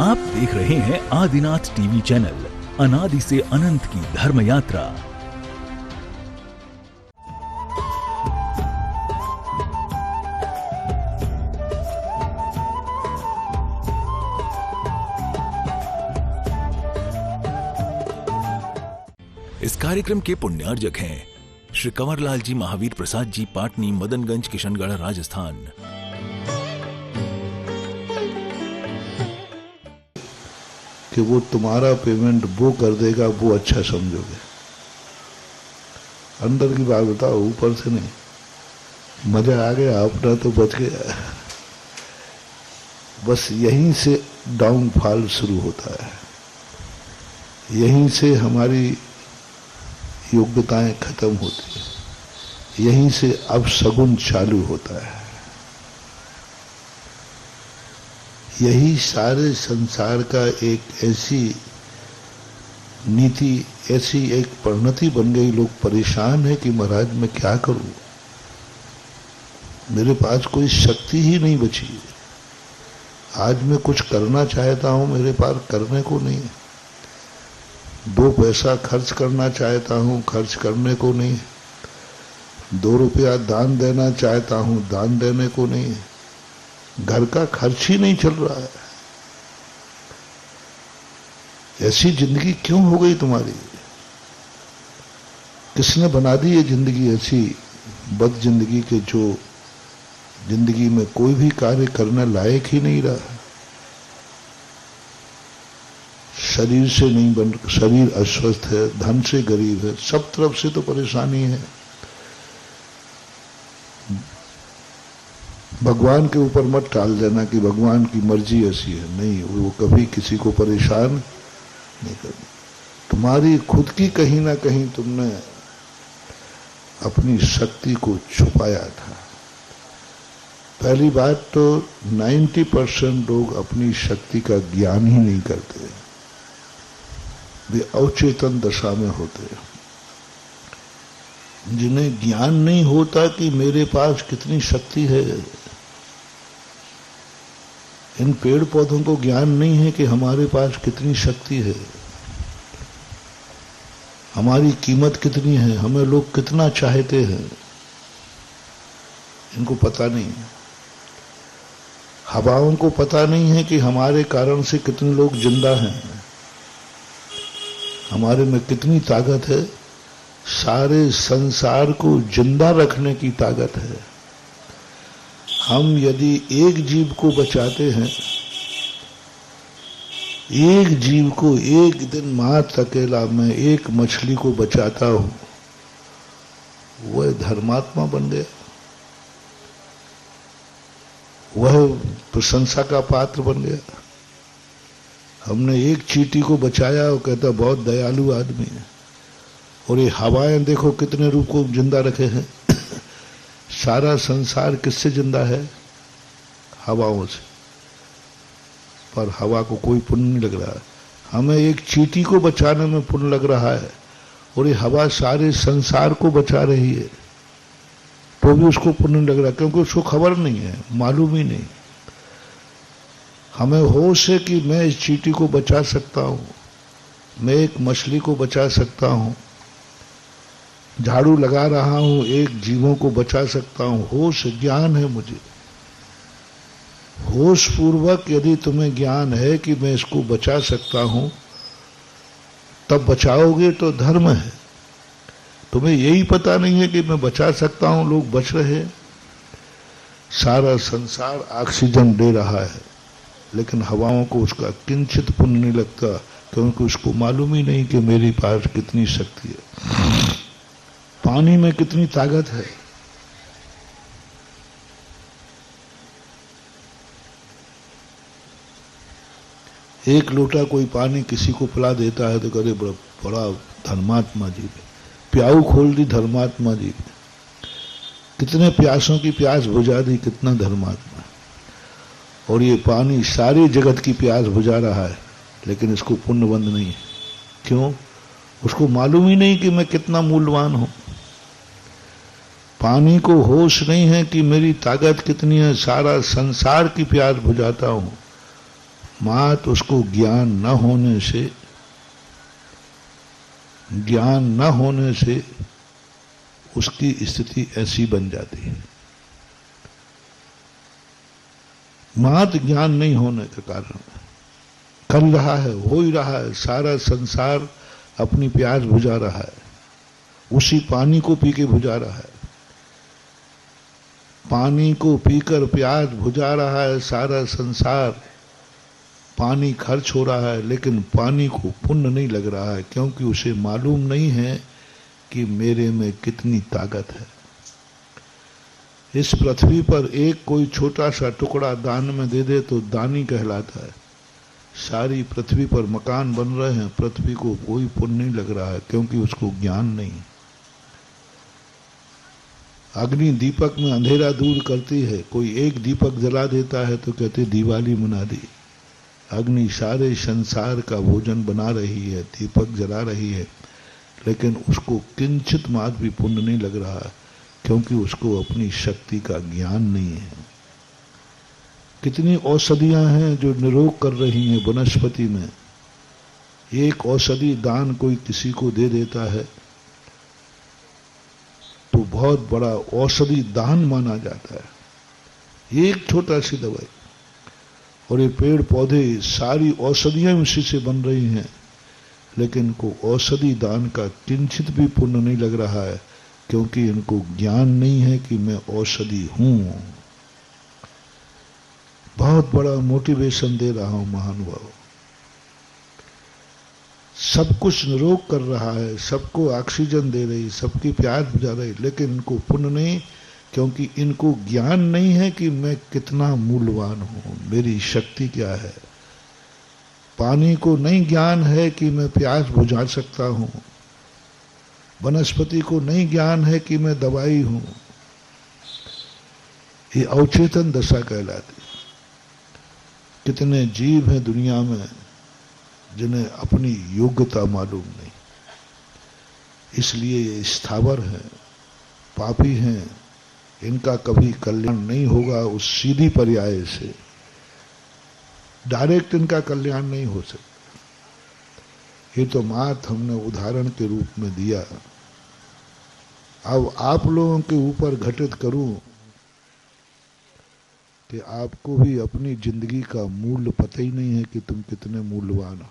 आप देख रहे हैं आदिनाथ टीवी चैनल, अनादि से अनंत की धर्म यात्रा। इस कार्यक्रम के पुण्यार्जक हैं श्री कंवरलाल जी महावीर प्रसाद जी, पाटनी, मदनगंज, किशनगढ़, राजस्थान। कि वो तुम्हारा पेमेंट वो कर देगा, वो अच्छा समझोगे। अंदर की बात बताओ, ऊपर से नहीं। मजा आ गया, अपना तो बच गया। बस यहीं से डाउनफॉल शुरू होता है, यहीं से हमारी योग्यताएं खत्म होती है, यहीं से अपशगुन चालू होता है। यही सारे संसार का एक ऐसी नीति, ऐसी एक परिणति बन गई। लोग परेशान है कि महाराज मैं क्या करूं, मेरे पास कोई शक्ति ही नहीं बची। आज मैं कुछ करना चाहता हूं, मेरे पास करने को नहीं। 2 पैसा खर्च करना चाहता हूं, खर्च करने को नहीं। 2 रुपया दान देना चाहता हूं, दान देने को नहीं। घर का खर्च ही नहीं चल रहा है। ऐसी जिंदगी क्यों हो गई तुम्हारी? किसने बना दी ये जिंदगी ऐसी बद जिंदगी के, जो जिंदगी में कोई भी कार्य करने लायक ही नहीं रहा। शरीर से नहीं बन, शरीर अस्वस्थ है, धन से गरीब है, सब तरफ से तो परेशानी है। भगवान के ऊपर मत टाल देना कि भगवान की मर्जी ऐसी है। नहीं, वो कभी किसी को परेशान नहीं करती। तुम्हारी खुद की कहीं ना कहीं तुमने अपनी शक्ति को छुपाया था। पहली बात तो 90% लोग अपनी शक्ति का ज्ञान ही नहीं करते, वे अवचेतन दशा में होते हैं। जिन्हें ज्ञान नहीं होता कि मेरे पास कितनी शक्ति है। इन पेड़ पौधों को ज्ञान नहीं है कि हमारे पास कितनी शक्ति है, हमारी कीमत कितनी है, हमें लोग कितना चाहते हैं, इनको पता नहीं है। हवाओं को पता नहीं है कि हमारे कारण से कितने लोग जिंदा हैं, हमारे में कितनी ताकत है। सारे संसार को जिंदा रखने की ताकत है। हम यदि एक जीव को बचाते हैं, एक जीव को एक दिन मात्र अकेला मैं एक मछली को बचाता हूं, वह धर्मात्मा बन गया, वह प्रशंसा का पात्र बन गया। हमने एक चींटी को बचाया, वो कहता बहुत दयालु आदमी है। और ये हवाएं देखो कितने रूप को जिंदा रखे हैं। सारा संसार किससे जिंदा है? हवाओं से। पर हवा को कोई पुण्य नहीं लग रहा है। हमें एक चींटी को बचाने में पुण्य लग रहा है, और ये हवा सारे संसार को बचा रही है, तो भी उसको पुण्य लग रहा है, क्योंकि उसको खबर नहीं है, मालूम ही नहीं। हमें होश है कि मैं इस चींटी को बचा सकता हूं, मैं एक मछली को बचा सकता हूं, झाड़ू लगा रहा हूं, एक जीवों को बचा सकता हूं। होश ज्ञान है मुझे। होश पूर्वक यदि तुम्हें ज्ञान है कि मैं इसको बचा सकता हूं, तब बचाओगे तो धर्म है। तुम्हें यही पता नहीं है कि मैं बचा सकता हूं, लोग बच रहे हैं। सारा संसार ऑक्सीजन दे रहा है, लेकिन हवाओं को उसका किंचित पुण्य नहीं लगता, क्योंकि उसको मालूम ही नहीं कि मेरे पास कितनी शक्ति है, पानी में कितनी ताकत है। एक लोटा कोई पानी किसी को पिला देता है तो कहते बड़ा धर्मात्मा जी, प्याऊ खोल दी धर्मात्मा जी, कितने प्यासों की प्यास बुझा दी, कितना धर्मात्मा। और ये पानी सारी जगत की प्यास बुझा रहा है, लेकिन इसको पुण्यबंध नहीं है। क्यों? उसको मालूम ही नहीं कि मैं कितना मूल्यवान हूं। पानी को होश नहीं है कि मेरी ताकत कितनी है, सारा संसार की प्यास बुझाता हूं, मात उसको ज्ञान न होने से उसकी स्थिति ऐसी बन जाती है। मात ज्ञान नहीं होने के कारण कर रहा है, हो ही रहा है, सारा संसार अपनी प्यास बुझा रहा है, उसी पानी को पी के बुझा रहा है, पानी को पीकर प्यास बुझा रहा है सारा संसार, पानी खर्च हो रहा है, लेकिन पानी को पुण्य नहीं लग रहा है, क्योंकि उसे मालूम नहीं है कि मेरे में कितनी ताकत है। इस पृथ्वी पर एक कोई छोटा सा टुकड़ा दान में दे दे तो दानी कहलाता है। सारी पृथ्वी पर मकान बन रहे हैं, पृथ्वी को कोई पुण्य नहीं लग रहा है, क्योंकि उसको ज्ञान नहीं। अग्नि दीपक में अंधेरा दूर करती है, कोई एक दीपक जला देता है तो कहते दिवाली मना दी। अग्नि सारे संसार का भोजन बना रही है, दीपक जला रही है, लेकिन उसको किंचित मात्र भी पुण्य नहीं लग रहा है, क्योंकि उसको अपनी शक्ति का ज्ञान नहीं है। कितनी औषधियां हैं जो निरोग कर रही हैं वनस्पति में। एक औषधि दान कोई किसी को दे देता है तो बहुत बड़ा औषधि दान माना जाता है, एक छोटा सी दवाई। और ये पेड़ पौधे सारी औषधियां उसी से बन रही हैं, लेकिन इनको औषधि दान का किंचित भी पुण्य नहीं लग रहा है, क्योंकि इनको ज्ञान नहीं है कि मैं औषधि हूं। बहुत बड़ा मोटिवेशन दे रहा हूं महानुभाव। सब कुछ निरोग कर रहा है, सबको ऑक्सीजन दे रही, सबकी प्यास बुझा रही, लेकिन इनको पुण्य नहीं, क्योंकि इनको ज्ञान नहीं है कि मैं कितना मूल्यवान हूं, मेरी शक्ति क्या है। पानी को नहीं ज्ञान है कि मैं प्यास बुझा सकता हूं, वनस्पति को नहीं ज्ञान है कि मैं दवाई हूं। ये अवचेतन दशा कहलाती। कितने जीव हैं दुनिया में जिन्हें अपनी योग्यता मालूम नहीं, इसलिए ये स्थावर हैं, पापी हैं, इनका कभी कल्याण नहीं होगा। उस सीधी पर्याय से डायरेक्ट इनका कल्याण नहीं हो सकता। ये तो मात्र हमने उदाहरण के रूप में दिया। अब आप लोगों के ऊपर घटित करूं कि आपको भी अपनी जिंदगी का मूल्य पता ही नहीं है कि तुम कितने मूल्यवान हो।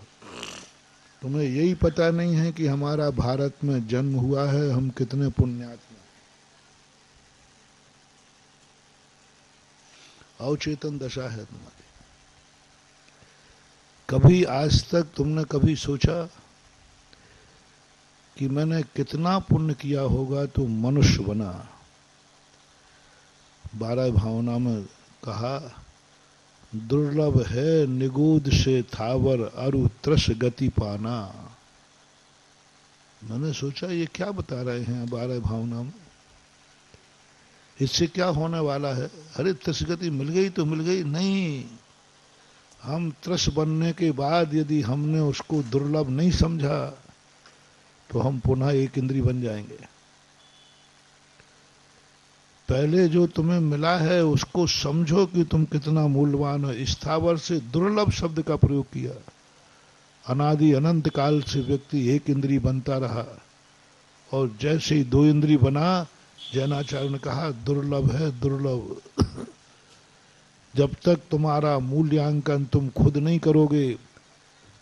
तुम्हें यही पता नहीं है कि हमारा भारत में जन्म हुआ है, हम कितने पुण्यात्मा। अवचेतन दशा है तुम्हारी। कभी आज तक तुमने कभी सोचा कि मैंने कितना पुण्य किया होगा तो मनुष्य बना। 12 भावना में कहा, दुर्लभ है निगूद से थावर अरु त्रस गति पाना। मैंने सोचा ये क्या बता रहे हैं 12 भावना में, इससे क्या होने वाला है। अरे त्रस गति मिल गई तो मिल गई, नहीं, हम त्रस बनने के बाद यदि हमने उसको दुर्लभ नहीं समझा तो हम पुनः एक इंद्री बन जाएंगे। पहले जो तुम्हें मिला है उसको समझो कि तुम कितना मूल्यवान हो। स्थावर से दुर्लभ शब्द का प्रयोग किया। अनादि अनंत काल से व्यक्ति एक इंद्री बनता रहा, और जैसे ही 2 इंद्री बना, जैनाचार्य ने कहा दुर्लभ है, दुर्लभ। जब तक तुम्हारा मूल्यांकन तुम खुद नहीं करोगे,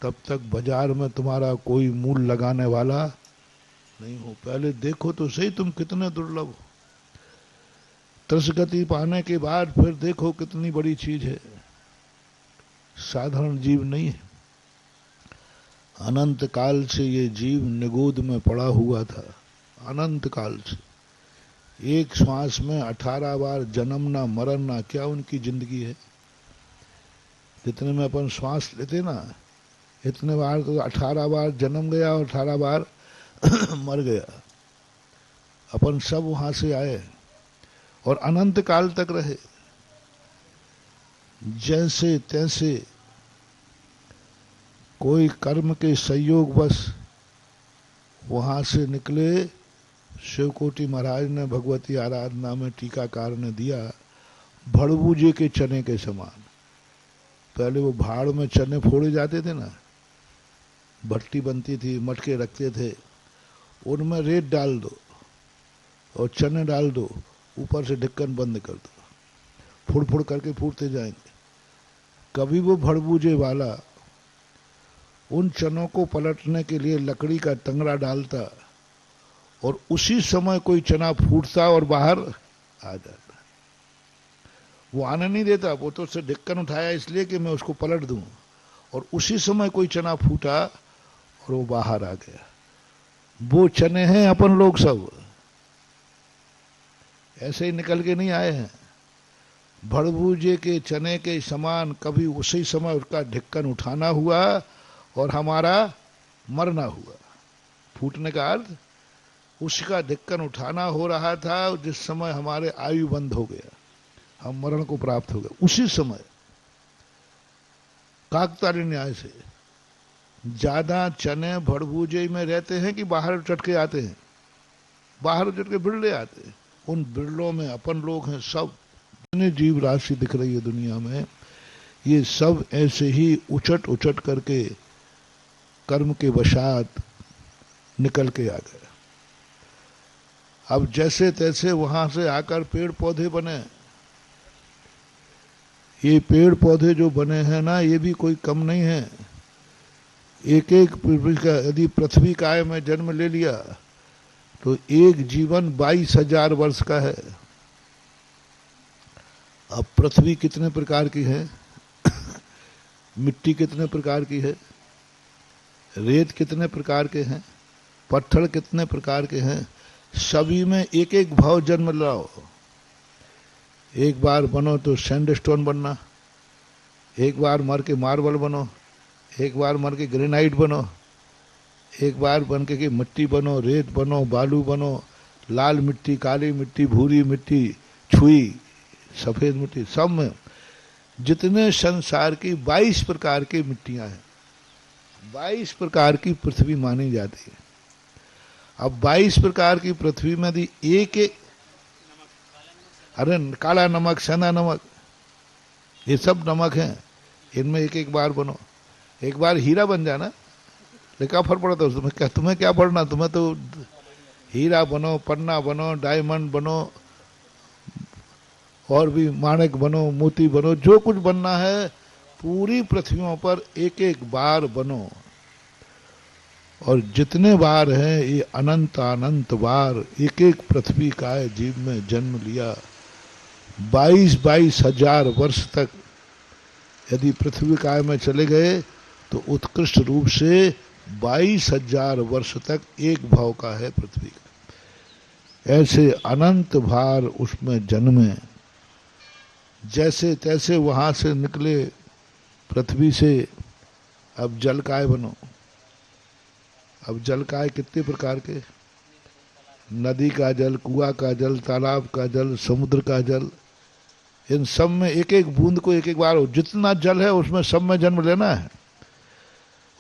तब तक बाजार में तुम्हारा कोई मूल्य लगाने वाला नहीं हो। पहले देखो तो सही तुम कितने दुर्लभ हो। त्रसगति पाने के बाद फिर देखो कितनी बड़ी चीज है, साधारण जीव नहीं है। अनंत काल से ये जीव निगोद में पड़ा हुआ था, अनंत काल से। एक श्वास में 18 बार जन्मना मरना, क्या उनकी जिंदगी है। जितने में अपन श्वास लेते ना, इतने बार तो 18 बार जन्म गया और 18 बार मर गया। अपन सब वहां से आए और अनंत काल तक रहे। जैसे तैसे कोई कर्म के संयोग बस वहां से निकले। शिवकोटि महाराज ने भगवती आराधना में टीकाकार ने दिया, भड़बूजे के चने के समान। पहले वो भाड़ में चने फोड़े जाते थे ना, भट्टी बनती थी, मटके रखते थे, उनमें रेत डाल दो और चने डाल दो, ऊपर से ढक्कन बंद कर दो, फुड़ फुड़ करके फूटते जाएंगे। कभी वो भड़बूजे वाला उन चनों को पलटने के लिए लकड़ी का तंगड़ा डालता और उसी समय कोई चना फूटता और बाहर आ जाता। वो आने नहीं देता, वो तो उससे ढक्कन उठाया इसलिए कि मैं उसको पलट दूं, और उसी समय कोई चना फूटा और वो बाहर आ गया। वो चने हैं अपन लोग सब, ऐसे ही निकल के नहीं आए हैं। भड़बूजे के चने के समान कभी उसी समय उसका ढक्कन उठाना हुआ और हमारा मरना हुआ। फूटने का अर्थ उसका ढक्कन उठाना हो रहा था जिस समय हमारे आयु बंद हो गया, हम मरण को प्राप्त हो गए। उसी समय काकताली न्याय से ज्यादा चने भड़बूजे में रहते हैं कि बाहर चटके आते हैं? बाहर चटके बिरले आते हैं। उन बिरलों में अपन लोग हैं। सब जितने जीव राशि दिख रही है दुनिया में, ये सब ऐसे ही उचट उचट करके कर्म के वशात निकल के आ गए। अब जैसे तैसे वहां से आकर पेड़ पौधे बने। ये पेड़ पौधे जो बने हैं ना, ये भी कोई कम नहीं है। एक एक पृथ्वी का, यदि पृथ्वी काय में जन्म ले लिया तो एक जीवन 22,000 वर्ष का है। अब पृथ्वी कितने प्रकार की है? मिट्टी कितने प्रकार की है? रेत कितने प्रकार के हैं? पत्थर कितने प्रकार के हैं? सभी में एक एक भाव जन्म लाओ। एक बार बनो तो सैंडस्टोन बनना, एक बार मर के मार्बल बनो, एक बार मर के ग्रेनाइट बनो, एक बार बन के मिट्टी बनो, रेत बनो, बालू बनो, लाल मिट्टी, काली मिट्टी, भूरी मिट्टी, छुई, सफेद मिट्टी, सब में जितने संसार की 22 प्रकार की मिट्टियां हैं, 22 प्रकार की पृथ्वी मानी जाती है। अब 22 प्रकार की पृथ्वी में यदि एक एक, अरे काला नमक, सेंधा नमक, ये सब नमक हैं, इनमें एक एक बार बनो। एक बार हीरा बन जाना, लेकिन क्या फर्क पड़ता है? तुम्हें क्या पढ़ना? तुम्हें तो हीरा बनो, पन्ना बनो, डायमंड बनो, और भी माणिक बनो, मोती बनो, जो कुछ बनना है पूरी पृथ्वियों पर एक एक बार बनो। और जितने बार हैं ये अनंत अनंत बार एक एक पृथ्वी का जीव में जन्म लिया। 22,000 वर्ष तक यदि पृथ्वी काय में चले गए तो उत्कृष्ट रूप से 22,000 वर्ष तक एक भाव का है पृथ्वी का। ऐसे अनंत भार उसमें जन्मे। जैसे तैसे वहां से निकले पृथ्वी से। अब जल काय बनो। अब जल काय कितने प्रकार के? नदी का जल, कुआं का जल, तालाब का जल, समुद्र का जल, इन सब में एक एक बूंद को एक एक बार, जितना जल है उसमें सब में जन्म लेना है।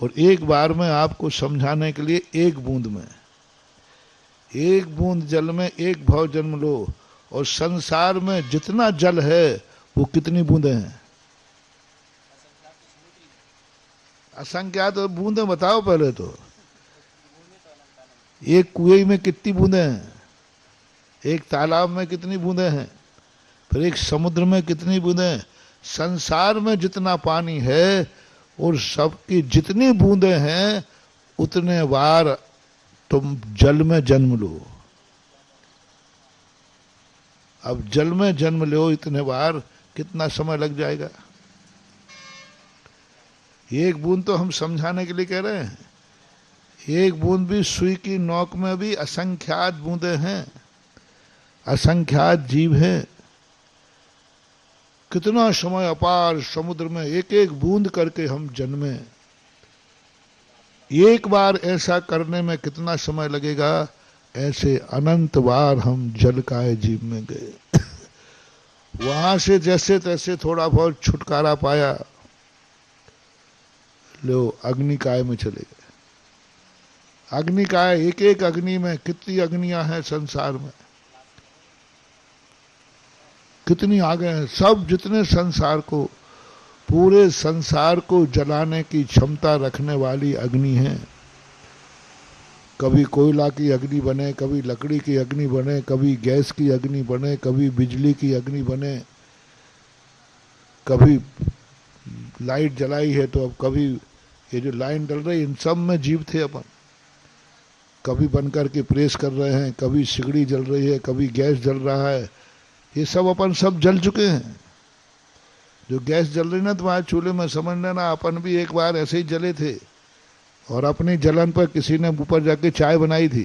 और एक बार में आपको समझाने के लिए एक बूंद में, एक बूंद जल में एक भाव जन्म लो। और संसार में जितना जल है वो कितनी बूंदें हैं? असंख्यात तो बूंदें बताओ पहले तो। एक कुएं में कितनी बूंदें हैं? एक तालाब में कितनी बूंदें हैं? फिर एक समुद्र में कितनी बूंदें? संसार में जितना पानी है और सबकी जितनी बूंदें हैं उतने बार तुम जल में जन्म लो। अब जल में जन्म लो इतने बार, कितना समय लग जाएगा? एक बूंद तो हम समझाने के लिए कह रहे हैं। एक बूंद भी, सुई की नोक में भी असंख्यात बूंदें हैं, असंख्यात जीव हैं। कितना समय अपार समुद्र में एक एक बूंद करके हम जन्मे। एक बार ऐसा करने में कितना समय लगेगा? ऐसे अनंत बार हम जल काय जीव में गए। वहां से जैसे तैसे थोड़ा बहुत छुटकारा पाया, लो अग्निकाय में चले गए। अग्निकाय, एक एक अग्नि में कितनी अग्नियां हैं संसार में, कितनी आ गए हैं। सब जितने संसार को पूरे संसार को जलाने की क्षमता रखने वाली अग्नि है। कभी कोयला की अग्नि बने, कभी लकड़ी की अग्नि बने, कभी गैस की अग्नि बने, कभी बिजली की अग्नि बने, कभी लाइट जलाई है तो अब कभी ये जो लाइन डल रही, इन सब में जीव थे अपन। कभी बन करके प्रेस कर रहे हैं, कभी सिगड़ी जल रही है, कभी गैस जल रहा है, ये सब अपन सब जल चुके हैं। जो गैस जल रही ना तुम्हारे चूल्हे में, समझ लेना अपन भी एक बार ऐसे ही जले थे, और अपनी जलन पर किसी ने ऊपर जाके चाय बनाई थी।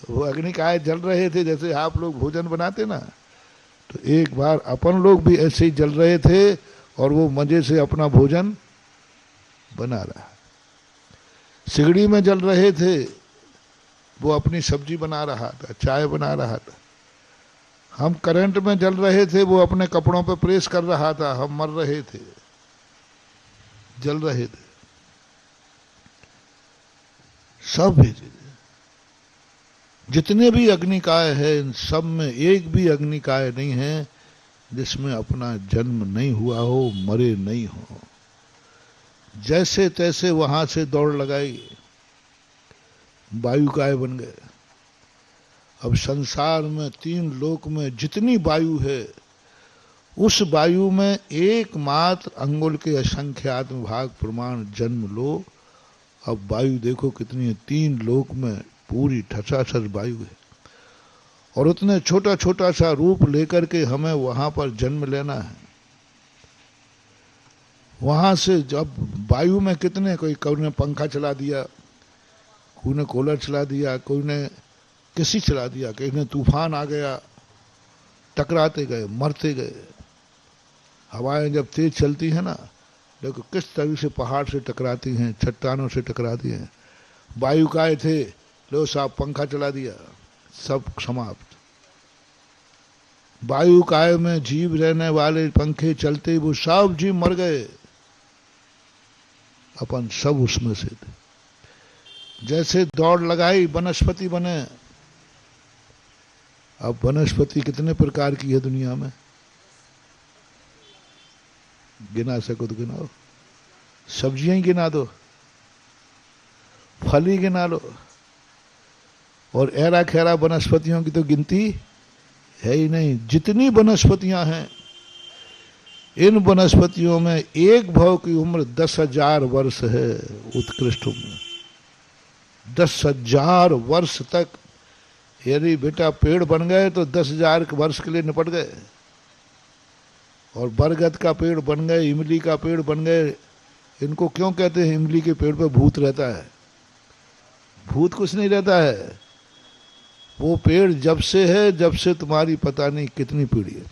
वो अग्निकाय जल रहे थे जैसे आप लोग भोजन बनाते ना, तो एक बार अपन लोग भी ऐसे ही जल रहे थे और वो मजे से अपना भोजन बना रहा। सिगड़ी में जल रहे थे, वो अपनी सब्जी बना रहा था, चाय बना रहा था। हम करंट में जल रहे थे, वो अपने कपड़ों पे प्रेस कर रहा था, हम मर रहे थे, जल रहे थे। सब भी जितने भी अग्निकाय है, इन सब में एक भी अग्निकाय नहीं है जिसमें अपना जन्म नहीं हुआ हो, मरे नहीं हो। जैसे तैसे वहां से दौड़ लगाई, वायुकाय बन गए। अब संसार में 3 लोक में जितनी वायु है, उस वायु में एकमात्र अंगुल के असंख्यात्म भाग प्रमाण जन्म लो। अब वायु देखो कितनी है, 3 लोक में पूरी ठसाठस वायु है, और उतने छोटा छोटा सा रूप लेकर के हमें वहां पर जन्म लेना है। वहां से जब वायु में कितने, कोई ने पंखा चला दिया, कोई ने कूलर चला दिया, कोई ने किसी चला दिया, कहीं ने तूफान आ गया, टकराते गए, मरते गए। हवाएं जब तेज चलती है ना, देखो किस तरह से पहाड़ से टकराती हैं, चट्टानों से टकराती हैं। वायुकाय थे, लो साहब पंखा चला दिया, सब समाप्त। वायुकाय में जीव रहने वाले, पंखे चलते वो सब जीव मर गए, अपन सब उसमें से थे। जैसे दौड़ लगाई, वनस्पति बने। अब वनस्पति कितने प्रकार की है दुनिया में, गिना सको तो गिनाओ। सब्जियां ही गिना दो, फल ही गिना लो, और ऐरा खैरा वनस्पतियों की तो गिनती है ही नहीं। जितनी वनस्पतियां हैं, इन वनस्पतियों में एक भव की उम्र 10,000 वर्ष है, उत्कृष्ट उम्र। 10,000 वर्ष तक, यदि बेटा पेड़ बन गए तो 10,000 वर्ष के लिए निपट गए। और बरगद का पेड़ बन गए, इमली का पेड़ बन गए। इनको क्यों कहते हैं इमली के पेड़ पे भूत रहता है? भूत कुछ नहीं रहता है, वो पेड़ जब से है, जब से तुम्हारी पता नहीं कितनी पीढ़ी है।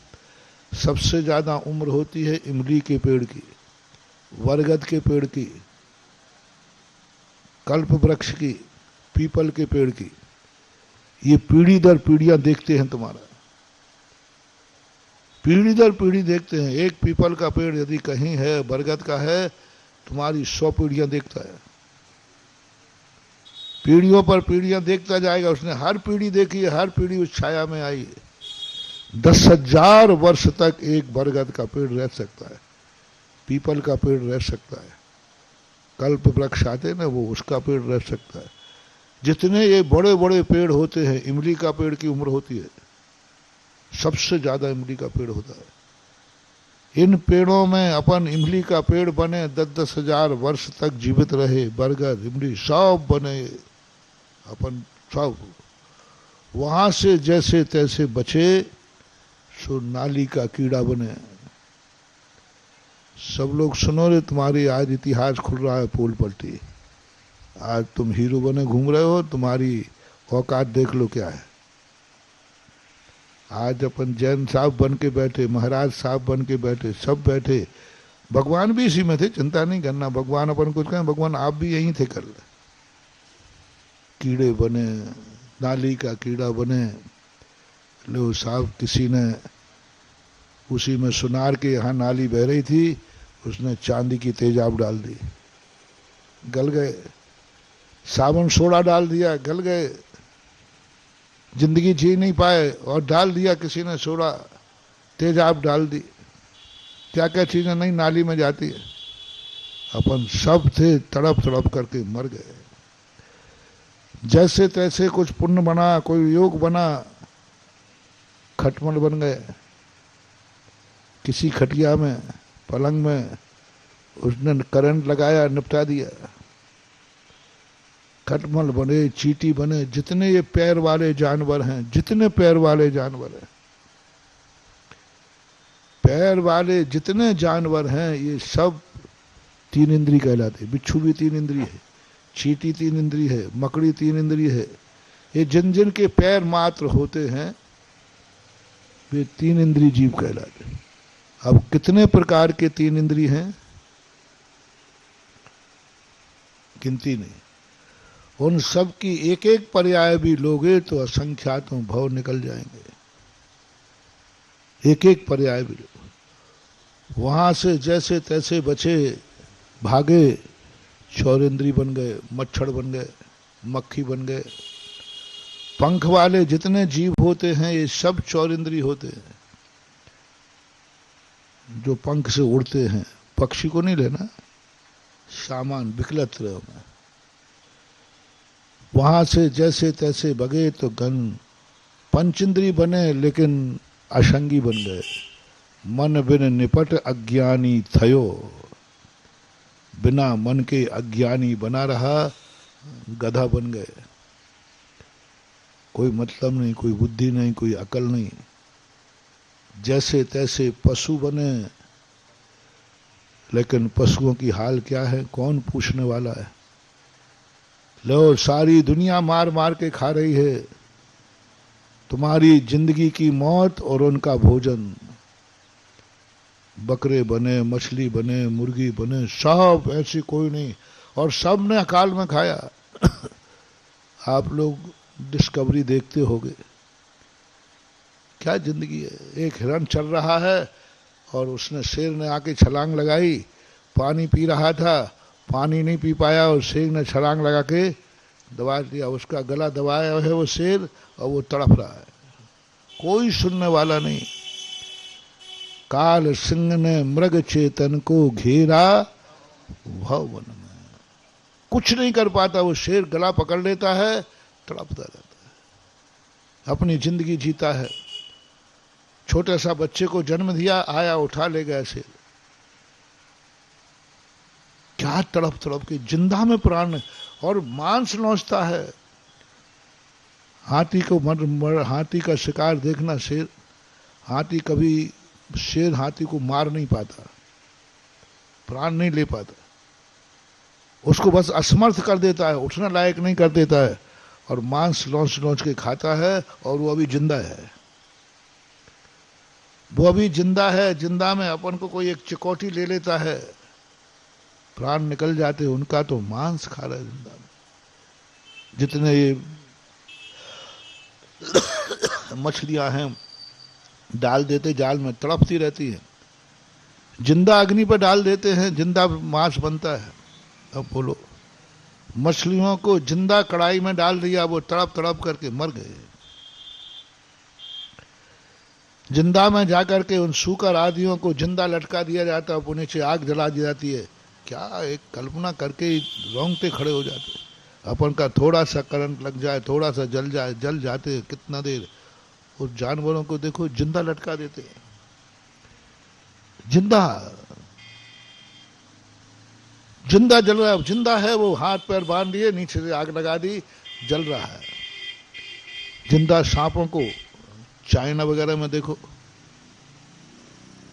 सबसे ज्यादा उम्र होती है इमली के पेड़ की, बरगद के पेड़ की, कल्प वृक्ष की, पीपल के पेड़ की। ये पीढ़ी दर पीढ़ियां देखते हैं तुम्हारा, पीढ़ी दर पीढ़ी देखते हैं। एक पीपल का पेड़ यदि कहीं है, बरगद का है, तुम्हारी 100 पीढ़ियां देखता है। पीढ़ियों पर पीढ़ियां देखता जाएगा। उसने हर पीढ़ी देखी है, हर पीढ़ी उस छाया में आई है। 10,000 वर्ष तक एक बरगद का पेड़ रह सकता है, पीपल का पेड़ रह सकता है, कल्प वृक्ष आते ना, वो उसका पेड़ रह सकता है। जितने ये बड़े बड़े पेड़ होते हैं, इमली का पेड़ की उम्र होती है, सबसे ज्यादा इमली का पेड़ होता है। इन पेड़ों में अपन इमली का पेड़ बने, 10-10 हजार वर्ष तक जीवित रहे। बरगद, इमली सब बने, अपन सब वहां से जैसे तैसे बचे, सो नाली का कीड़ा बने। सब लोग सुनो रे, तुम्हारी आज इतिहास खुल रहा है पोल पलटी। आज तुम हीरो बने घूम रहे हो, तुम्हारी औकात देख लो क्या है। आज अपन जैन साहब बन के बैठे, महाराज साहब बन के बैठे, सब बैठे। भगवान भी इसी में थे, चिंता नहीं करना। भगवान अपन कुछ कहें, भगवान आप भी यहीं थे कल। कीड़े बने, नाली का कीड़ा बने। लो साहब, किसी ने उसी में सुनार के यहाँ नाली बह रही थी, उसने चांदी की तेजाब डाल दी, गल गए। साबुन सोडा डाल दिया, गल गए। जिंदगी जी नहीं पाए और डाल दिया किसी ने सोडा, तेजाब डाल दी, क्या क्या चीजें नहीं नाली में जाती है, अपन सब थे तड़प तड़प करके मर गए। जैसे तैसे कुछ पुण्य बना, कोई योग बना, खटमल बन गए। किसी खटिया में, पलंग में उसने करंट लगाया, निपटा दिया। खटमल बने, चींटी बने, जितने ये पैर वाले जानवर हैं, जितने पैर वाले जानवर हैं, पैर वाले जितने जानवर हैं, ये सब तीन इंद्री कहलाते। बिच्छू भी तीन इंद्री है, चींटी तीन इंद्री है, मकड़ी तीन इंद्री है। ये जिन जिन के पैर मात्र होते हैं वे तीन इंद्री जीव कहलाते। अब कितने प्रकार के तीन इंद्री हैं, गिनती नहीं। उन सब की एक एक पर्याय भी लोगे तो असंख्यातों भव निकल जाएंगे। एक एक पर्याय भी लोगे। वहां से जैसे तैसे बचे, भागे, चौरेंद्री बन गए, मच्छर बन गए, मक्खी बन गए। पंख वाले जितने जीव होते हैं ये सब चौरेंद्री होते हैं, जो पंख से उड़ते हैं। पक्षी को नहीं लेना, सामान विकलत रहो में। वहां से जैसे तैसे भगे तो गन पंचेंद्री बने, लेकिन असंगी बन गए। मन बिन निपट अज्ञानी थयो, बिना मन के अज्ञानी बना रहा, गधा बन गए। कोई मतलब नहीं, कोई बुद्धि नहीं, कोई अकल नहीं। जैसे तैसे पशु बने, लेकिन पशुओं की हाल क्या है, कौन पूछने वाला है। लो, सारी दुनिया मार मार के खा रही है, तुम्हारी जिंदगी की मौत और उनका भोजन। बकरे बने, मछली बने, मुर्गी बने, सब, ऐसी कोई नहीं, और सब ने अकाल में खाया। आप लोग डिस्कवरी देखते होंगे, क्या जिंदगी है। एक हिरन चल रहा है और उसने, शेर ने आके छलांग लगाई, पानी पी रहा था, पानी नहीं पी पाया और शेर ने छलांग लगा के दबा दिया। उसका गला दबाया है वो शेर, और वो तड़प रहा है, कोई सुनने वाला नहीं। काल सिंह ने मृग चेतन को घेरा भव वन में, कुछ नहीं कर पाता वो शेर। गला पकड़ लेता है, तड़पता रहता है, अपनी जिंदगी जीता है। छोटे सा बच्चे को जन्म दिया, आया उठा ले गया शेर। क्या तड़प तड़प के, जिंदा में प्राण, और मांस नोचता है। हाथी को हाथी का शिकार देखना, शेर, हाथी कभी, शेर हाथी को मार नहीं पाता, प्राण नहीं ले पाता, उसको बस असमर्थ कर देता है, उठने लायक नहीं कर देता है, और मांस नोच नोच के खाता है। और वो अभी जिंदा है, वो अभी जिंदा है। जिंदा में अपन को कोई एक चिकोटी ले लेता है, प्राण निकल जाते, उनका तो मांस खा रहा है जिंदा में। जितने ये मछलियां हैं, डाल देते जाल में, तड़पती रहती है। जिंदा अग्नि पर डाल देते हैं, जिंदा मांस बनता है। अब बोलो, मछलियों को जिंदा कढ़ाई में डाल दिया, वो तड़प तड़प करके मर गए। जिंदा में जाकर के उन सूकर आदियों को जिंदा लटका दिया जाता है, उन्हें से आग जला दी जाती है। क्या एक कल्पना करके ही रोंगटे खड़े हो जाते। अपन का थोड़ा सा करंट लग जाए, थोड़ा सा जल जाए, जल जाते कितना देर। उस जानवरों को देखो, जिंदा लटका देते हैं, जिंदा जिंदा जल रहा है, जिंदा है वो, हाथ पैर बांध दिए, नीचे से आग लगा दी, जल रहा है। जिंदा सांपों को चाइना वगैरह में देखो,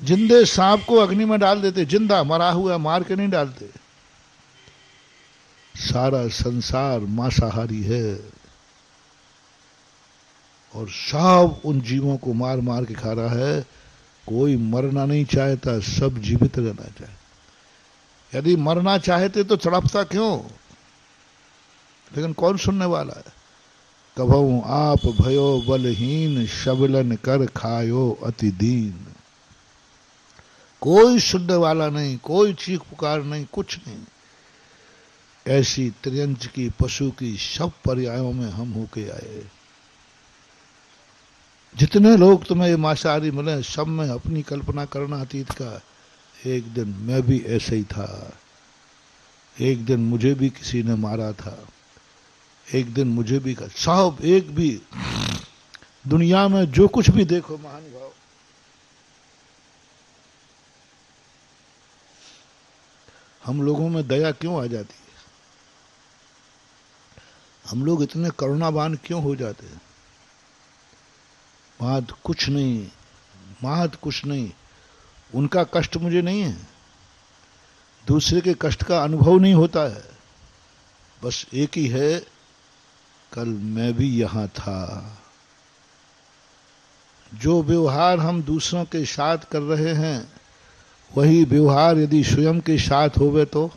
जिंदे सांप को अग्नि में डाल देते, जिंदा मरा हुआ मार के नहीं डालते। सारा संसार मांसाहारी है, और सब उन जीवों को मार मार के खा रहा है। कोई मरना नहीं चाहता, सब जीवित रहना चाहता। यदि मरना चाहते तो तड़पता क्यों, लेकिन कौन सुनने वाला है। कभऊ आप भयो बलहीन, शबलन कर खायो अति दीन। कोई सुनने वाला नहीं, कोई चीख पुकार नहीं, कुछ नहीं। ऐसी त्रियंच की, पशु की, सब पर्यायों में हम होके आए। जितने लोग तुम्हें ये मांसाहारी मिले सब में अपनी कल्पना करना अतीत का, एक दिन मैं भी ऐसे ही था, एक दिन मुझे भी किसी ने मारा था, एक दिन मुझे भी कर सब एक भी दुनिया में जो कुछ भी देखो महानुभाव, हम लोगों में दया क्यों आ जाती है? हम लोग इतने करुणावान क्यों हो जाते हैं? महत कुछ नहीं, महत कुछ नहीं। उनका कष्ट मुझे नहीं है, दूसरे के कष्ट का अनुभव नहीं होता है। बस एक ही है, कल मैं भी यहां था। जो व्यवहार हम दूसरों के साथ कर रहे हैं वही व्यवहार यदि स्वयं के साथ होवे तो,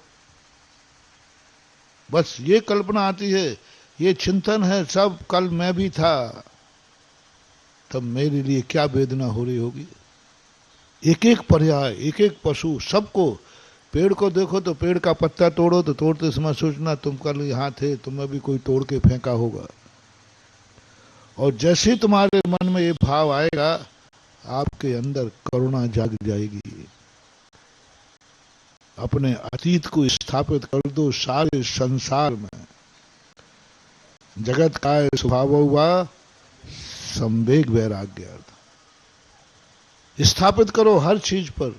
बस ये कल्पना आती है, ये चिंतन है सब, कल मैं भी था, तब मेरे लिए क्या वेदना हो रही होगी। एक एक पर्याय, एक एक पशु, सबको, पेड़ को देखो तो पेड़ का पत्ता तोड़ो तो तोड़ते समय सोचना तुम कल यहां थे, तुम्हें भी कोई तोड़ के फेंका होगा। और जैसे तुम्हारे मन में ये भाव आएगा, आपके अंदर करुणा जाग जाएगी। अपने अतीत को स्थापित कर दो सारे संसार में। जगत काय स्वभाव हुआ संवेग वैराग्य, स्थापित करो हर चीज पर,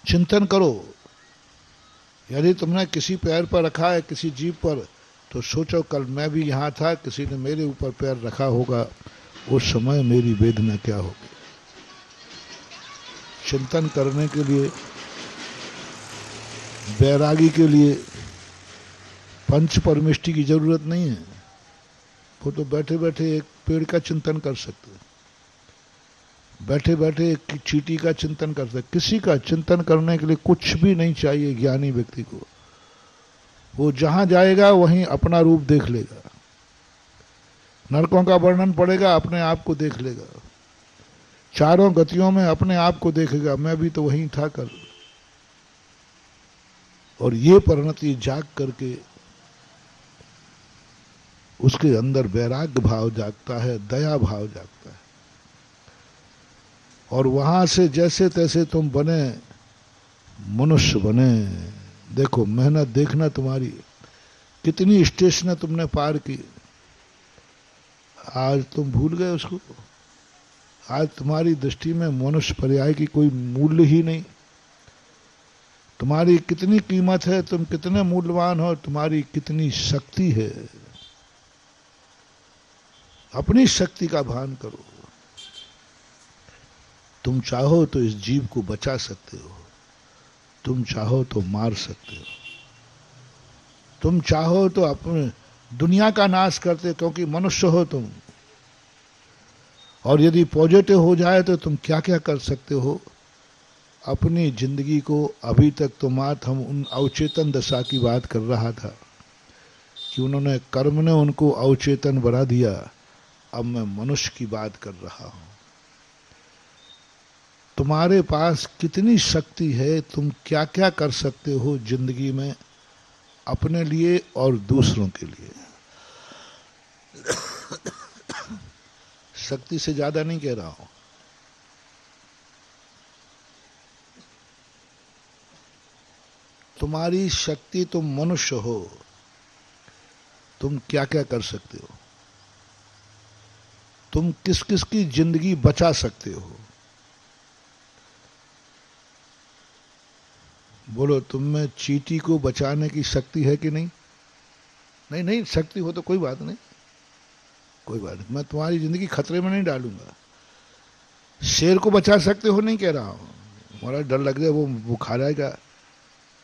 चिंतन करो। यदि तुमने किसी पैर पर रखा है किसी जीव पर, तो सोचो कल मैं भी यहां था, किसी ने मेरे ऊपर पैर रखा होगा, उस समय मेरी वेदना क्या होगी। चिंतन करने के लिए, वैरागी के लिए पंच परमिष्टि की जरूरत नहीं है। वो तो बैठे बैठे एक पेड़ का चिंतन कर सकते, बैठे बैठे एक चींटी का चिंतन कर सकते। किसी का चिंतन करने के लिए कुछ भी नहीं चाहिए ज्ञानी व्यक्ति को। वो जहां जाएगा वहीं अपना रूप देख लेगा, नरकों का वर्णन पड़ेगा अपने आप को देख लेगा, चारों गतियों में अपने आप को देखेगा, मैं भी तो वहीं था कल। और ये परिणति जाग करके उसके अंदर वैराग्य भाव जागता है, दया भाव जागता है। और वहां से जैसे तैसे तुम बने, मनुष्य बने। देखो मेहनत देखना तुम्हारी, कितनी स्टेशनें तुमने पार की, आज तुम भूल गए उसको। आज तुम्हारी दृष्टि में मनुष्य पर्याय की कोई मूल्य ही नहीं। तुम्हारी कितनी कीमत है, तुम कितने मूल्यवान हो, तुम्हारी कितनी शक्ति है। अपनी शक्ति का भान करो। तुम चाहो तो इस जीव को बचा सकते हो, तुम चाहो तो मार सकते हो, तुम चाहो तो अपने दुनिया का नाश करते, क्योंकि मनुष्य हो तुम। और यदि पॉजिटिव हो जाए तो तुम क्या क्या कर सकते हो अपनी जिंदगी को। अभी तक तो मात हम उन अवचेतन दशा की बात कर रहा था कि उन्होंने कर्म ने उनको अवचेतन बना दिया। अब मैं मनुष्य की बात कर रहा हूं। तुम्हारे पास कितनी शक्ति है, तुम क्या क्या कर सकते हो जिंदगी में, अपने लिए और दूसरों के लिए। शक्ति से ज्यादा नहीं कह रहा हूं, तुम्हारी शक्ति, तुम मनुष्य हो, तुम क्या क्या कर सकते हो, तुम किस किस की जिंदगी बचा सकते हो। बोलो, तुम में चींटी को बचाने की शक्ति है कि नहीं? नहीं नहीं, शक्ति हो तो कोई बात नहीं, कोई बात नहीं, मैं तुम्हारी जिंदगी खतरे में नहीं डालूंगा। शेर को बचा सकते हो नहीं कह रहा हूं, हमारा डर लग रहा है वो खा जाएगा।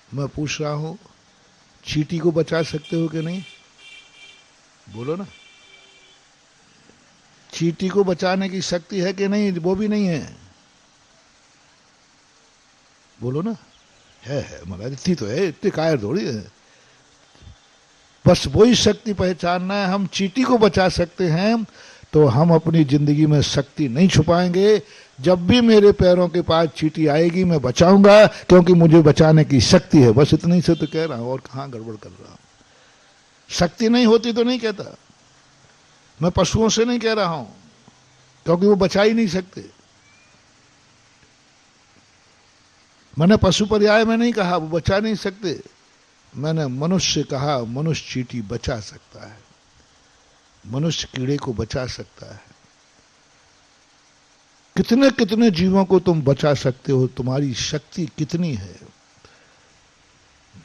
मैं पूछ रहा हूं चींटी को बचा सकते हो कि नहीं? बोलो ना। चींटी को बचाने की शक्ति है कि नहीं? वो भी नहीं है। बोलो ना। है महाराज, इतनी तो है, इतनी कायर थोड़ी है। बस वही शक्ति पहचानना है। हम चींटी को बचा सकते हैं तो हम अपनी जिंदगी में शक्ति नहीं छुपाएंगे। जब भी मेरे पैरों के पास चींटी आएगी मैं बचाऊंगा, क्योंकि मुझे बचाने की शक्ति है। बस इतनी से तो कह रहा हूं, और कहां गड़बड़ कर रहा हूं। शक्ति नहीं होती तो नहीं कहता। मैं पशुओं से नहीं कह रहा हूं क्योंकि वो बचा ही नहीं सकते। मैंने पशु पर्याय में नहीं कहा वो बचा नहीं सकते, मैंने मनुष्य कहा। मनुष्य चींटी बचा सकता है, मनुष्य कीड़े को बचा सकता है। कितने कितने जीवों को तुम बचा सकते हो, तुम्हारी शक्ति कितनी है।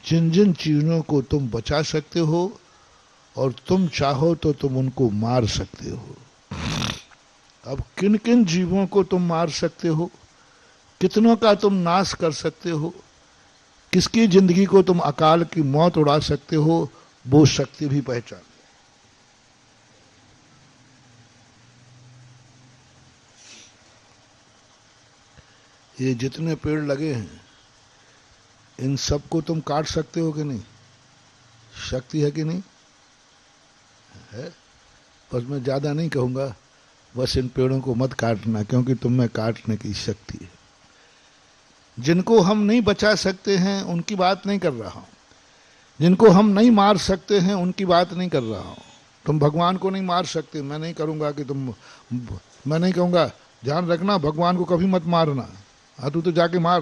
जिन जिन चीजों को तुम बचा सकते हो और तुम चाहो तो तुम उनको मार सकते हो। अब किन किन जीवों को तुम मार सकते हो, कितनों का तुम नाश कर सकते हो, किसकी जिंदगी को तुम अकाल की मौत उड़ा सकते हो, वो शक्ति भी पहचान। ये जितने पेड़ लगे हैं इन सबको तुम काट सकते हो कि नहीं? शक्ति है कि नहीं है? बस मैं ज्यादा नहीं कहूंगा, बस इन पेड़ों को मत काटना, क्योंकि तुम में काटने की शक्ति है। जिनको हम नहीं बचा सकते हैं उनकी बात नहीं कर रहा हूं, जिनको हम नहीं मार सकते हैं उनकी बात नहीं कर रहा हूं। तुम भगवान को नहीं मार सकते, मैं नहीं करूंगा कि मैं नहीं कहूंगा ध्यान रखना भगवान को कभी मत मारना। हाँ तू तो जाके मार,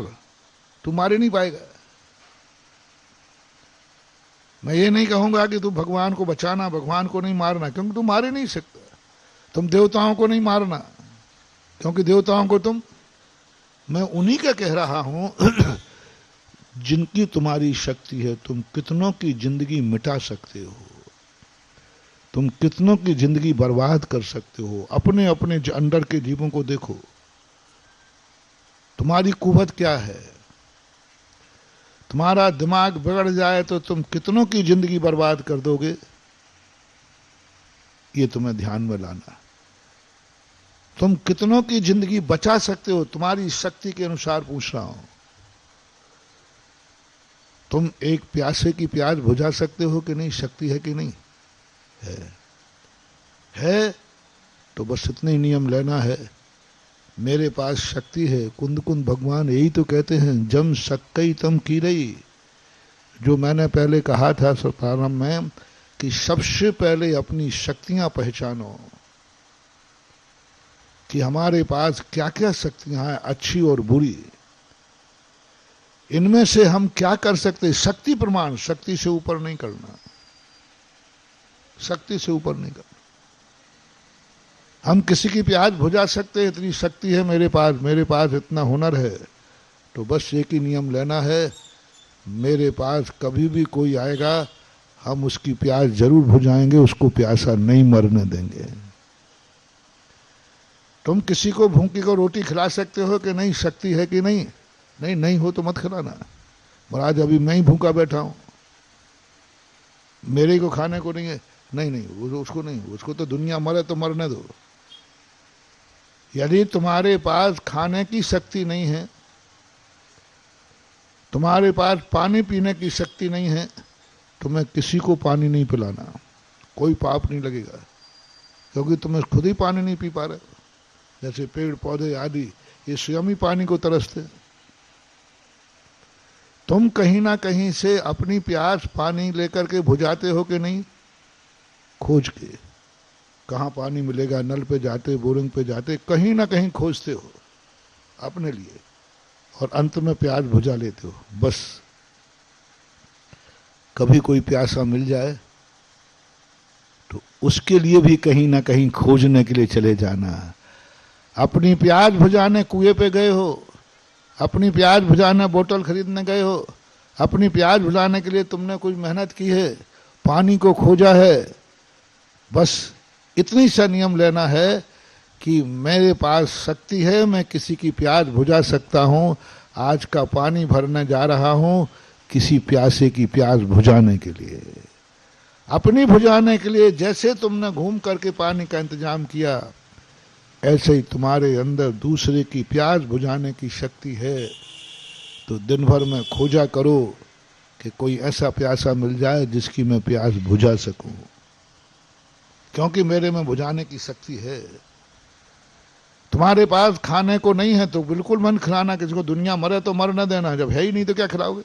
तू मार ही नहीं पाएगा। मैं ये नहीं कहूंगा कि तू भगवान को बचाना, भगवान को नहीं मारना, क्योंकि तू मार ही नहीं सकता। तुम देवताओं को नहीं मारना, क्योंकि देवताओं को तुम, मैं उन्हीं का कह रहा हूं जिनकी तुम्हारी शक्ति है। तुम कितनों की जिंदगी मिटा सकते हो, तुम कितनों की जिंदगी बर्बाद कर सकते हो। अपने अपने अंदर के जीवों को देखो, तुम्हारी कुवत क्या है। तुम्हारा दिमाग बिगड़ जाए तो तुम कितनों की जिंदगी बर्बाद कर दोगे, ये तुम्हें ध्यान में लाना। तुम कितनों की जिंदगी बचा सकते हो, तुम्हारी शक्ति के अनुसार पूछ रहा हूं। तुम एक प्यासे की प्यास बुझा सकते हो कि नहीं? शक्ति है कि नहीं है तो बस इतने ही नियम लेना है, मेरे पास शक्ति है। कुंद कुंद भगवान यही तो कहते हैं, जम सक्कई तम की रही। जो मैंने पहले कहा था प्रारंभ में कि सबसे पहले अपनी शक्तियां पहचानो कि हमारे पास क्या क्या शक्तियां हैं, अच्छी और बुरी। इनमें से हम क्या कर सकते। शक्ति प्रमाण, शक्ति से ऊपर नहीं करना, शक्ति से ऊपर नहीं करना। हम किसी की प्यास बुझा सकते हैं, इतनी शक्ति है मेरे पास इतना हुनर है। तो बस एक ही नियम लेना है, मेरे पास कभी भी कोई आएगा हम उसकी प्यास जरूर बुझाएंगे, उसको प्यासा नहीं मरने देंगे। तुम किसी को भूखी को रोटी खिला सकते हो कि नहीं? शक्ति है कि नहीं? नहीं हो तो मत खिलाना। और आज अभी मैं ही भूखा बैठा हूं, मेरे को खाने को नहीं है। नहीं उसको नहीं, उसको तो दुनिया मरे तो मरने दो। यदि तुम्हारे पास खाने की शक्ति नहीं है, तुम्हारे पास पानी पीने की शक्ति नहीं है, तो मैं किसी को पानी नहीं पिलाना, कोई पाप नहीं लगेगा, क्योंकि तुम्हें खुद ही पानी नहीं पी पा रहे। जैसे पेड़ पौधे आदि ये स्वयं ही पानी को तरसते। तुम कहीं ना कहीं से अपनी प्यास पानी लेकर के बुझाते हो कि नहीं? खोज के कहाँ पानी मिलेगा, नल पे जाते, बोरिंग पे जाते, कहीं ना कहीं खोजते हो अपने लिए, और अंत में प्यास बुझा लेते हो। बस कभी कोई प्यासा मिल जाए तो उसके लिए भी कहीं ना कहीं खोजने के लिए चले जाना। अपनी प्यास बुझाने कुएं पे गए हो, अपनी प्यास बुझाने बोतल खरीदने गए हो, अपनी प्यास बुझाने के लिए तुमने कुछ मेहनत की है, पानी को खोजा है। बस इतनी सा नियम लेना है कि मेरे पास शक्ति है, मैं किसी की प्यास बुझा सकता हूं। आज का पानी भरने जा रहा हूं किसी प्यासे की प्यास बुझाने के लिए, अपनी बुझाने के लिए। जैसे तुमने घूम करके पानी का इंतजाम किया, ऐसे ही तुम्हारे अंदर दूसरे की प्यास बुझाने की शक्ति है। तो दिन भर में खोजा करो कि कोई ऐसा प्यासा मिल जाए जिसकी मैं प्यास बुझा सकूं, क्योंकि मेरे में बुझाने की शक्ति है। तुम्हारे पास खाने को नहीं है तो बिल्कुल मन खिलाना, किसी को दुनिया मरे तो मर न देना, जब है ही नहीं तो क्या खिलाओगे।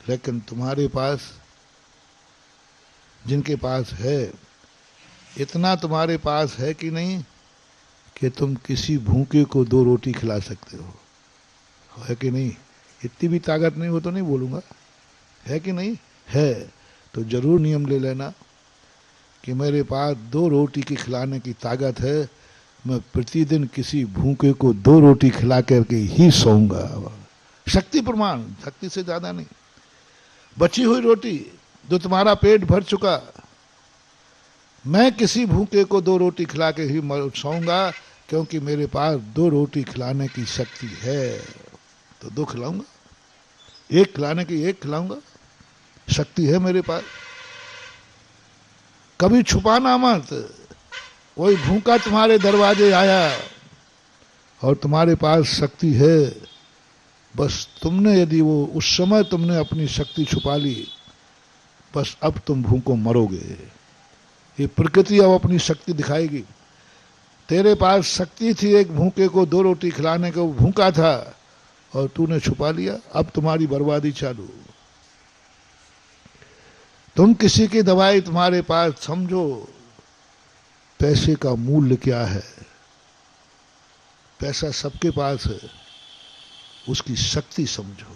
लेकिन तुम्हारे पास, जिनके पास है, इतना तुम्हारे पास है कि नहीं कि तुम किसी भूखे को 2 रोटी खिला सकते हो, है कि नहीं? इतनी भी ताकत नहीं हो तो नहीं बोलूंगा, है कि नहीं? है तो जरूर नियम ले लेना कि मेरे पास 2 रोटी की खिलाने की ताकत है, मैं प्रतिदिन किसी भूखे को 2 रोटी खिला करके ही सोऊंगा। शक्ति प्रमाण, शक्ति से ज्यादा नहीं। बची हुई रोटी जो तुम्हारा पेट भर चुका, मैं किसी भूखे को 2 रोटी खिला के ही सोऊंगा, क्योंकि मेरे पास 2 रोटी खिलाने की शक्ति है, तो 2 खिलाऊंगा, 1 खिलाने की 1 खिलाऊंगा, शक्ति है मेरे पास। कभी छुपाना मत। कोई भूखा तुम्हारे दरवाजे आया और तुम्हारे पास शक्ति है, बस तुमने यदि वो उस समय तुमने अपनी शक्ति छुपा ली, बस अब तुम भूखों मरोगे। ये प्रकृति अब अपनी शक्ति दिखाएगी। तेरे पास शक्ति थी एक भूखे को 2 रोटी खिलाने को, भूखा था और तूने छुपा लिया, अब तुम्हारी बर्बादी चालू। तुम किसी की दवाई तुम्हारे पास, समझो पैसे का मूल्य क्या है। पैसा सबके पास है, उसकी शक्ति समझो,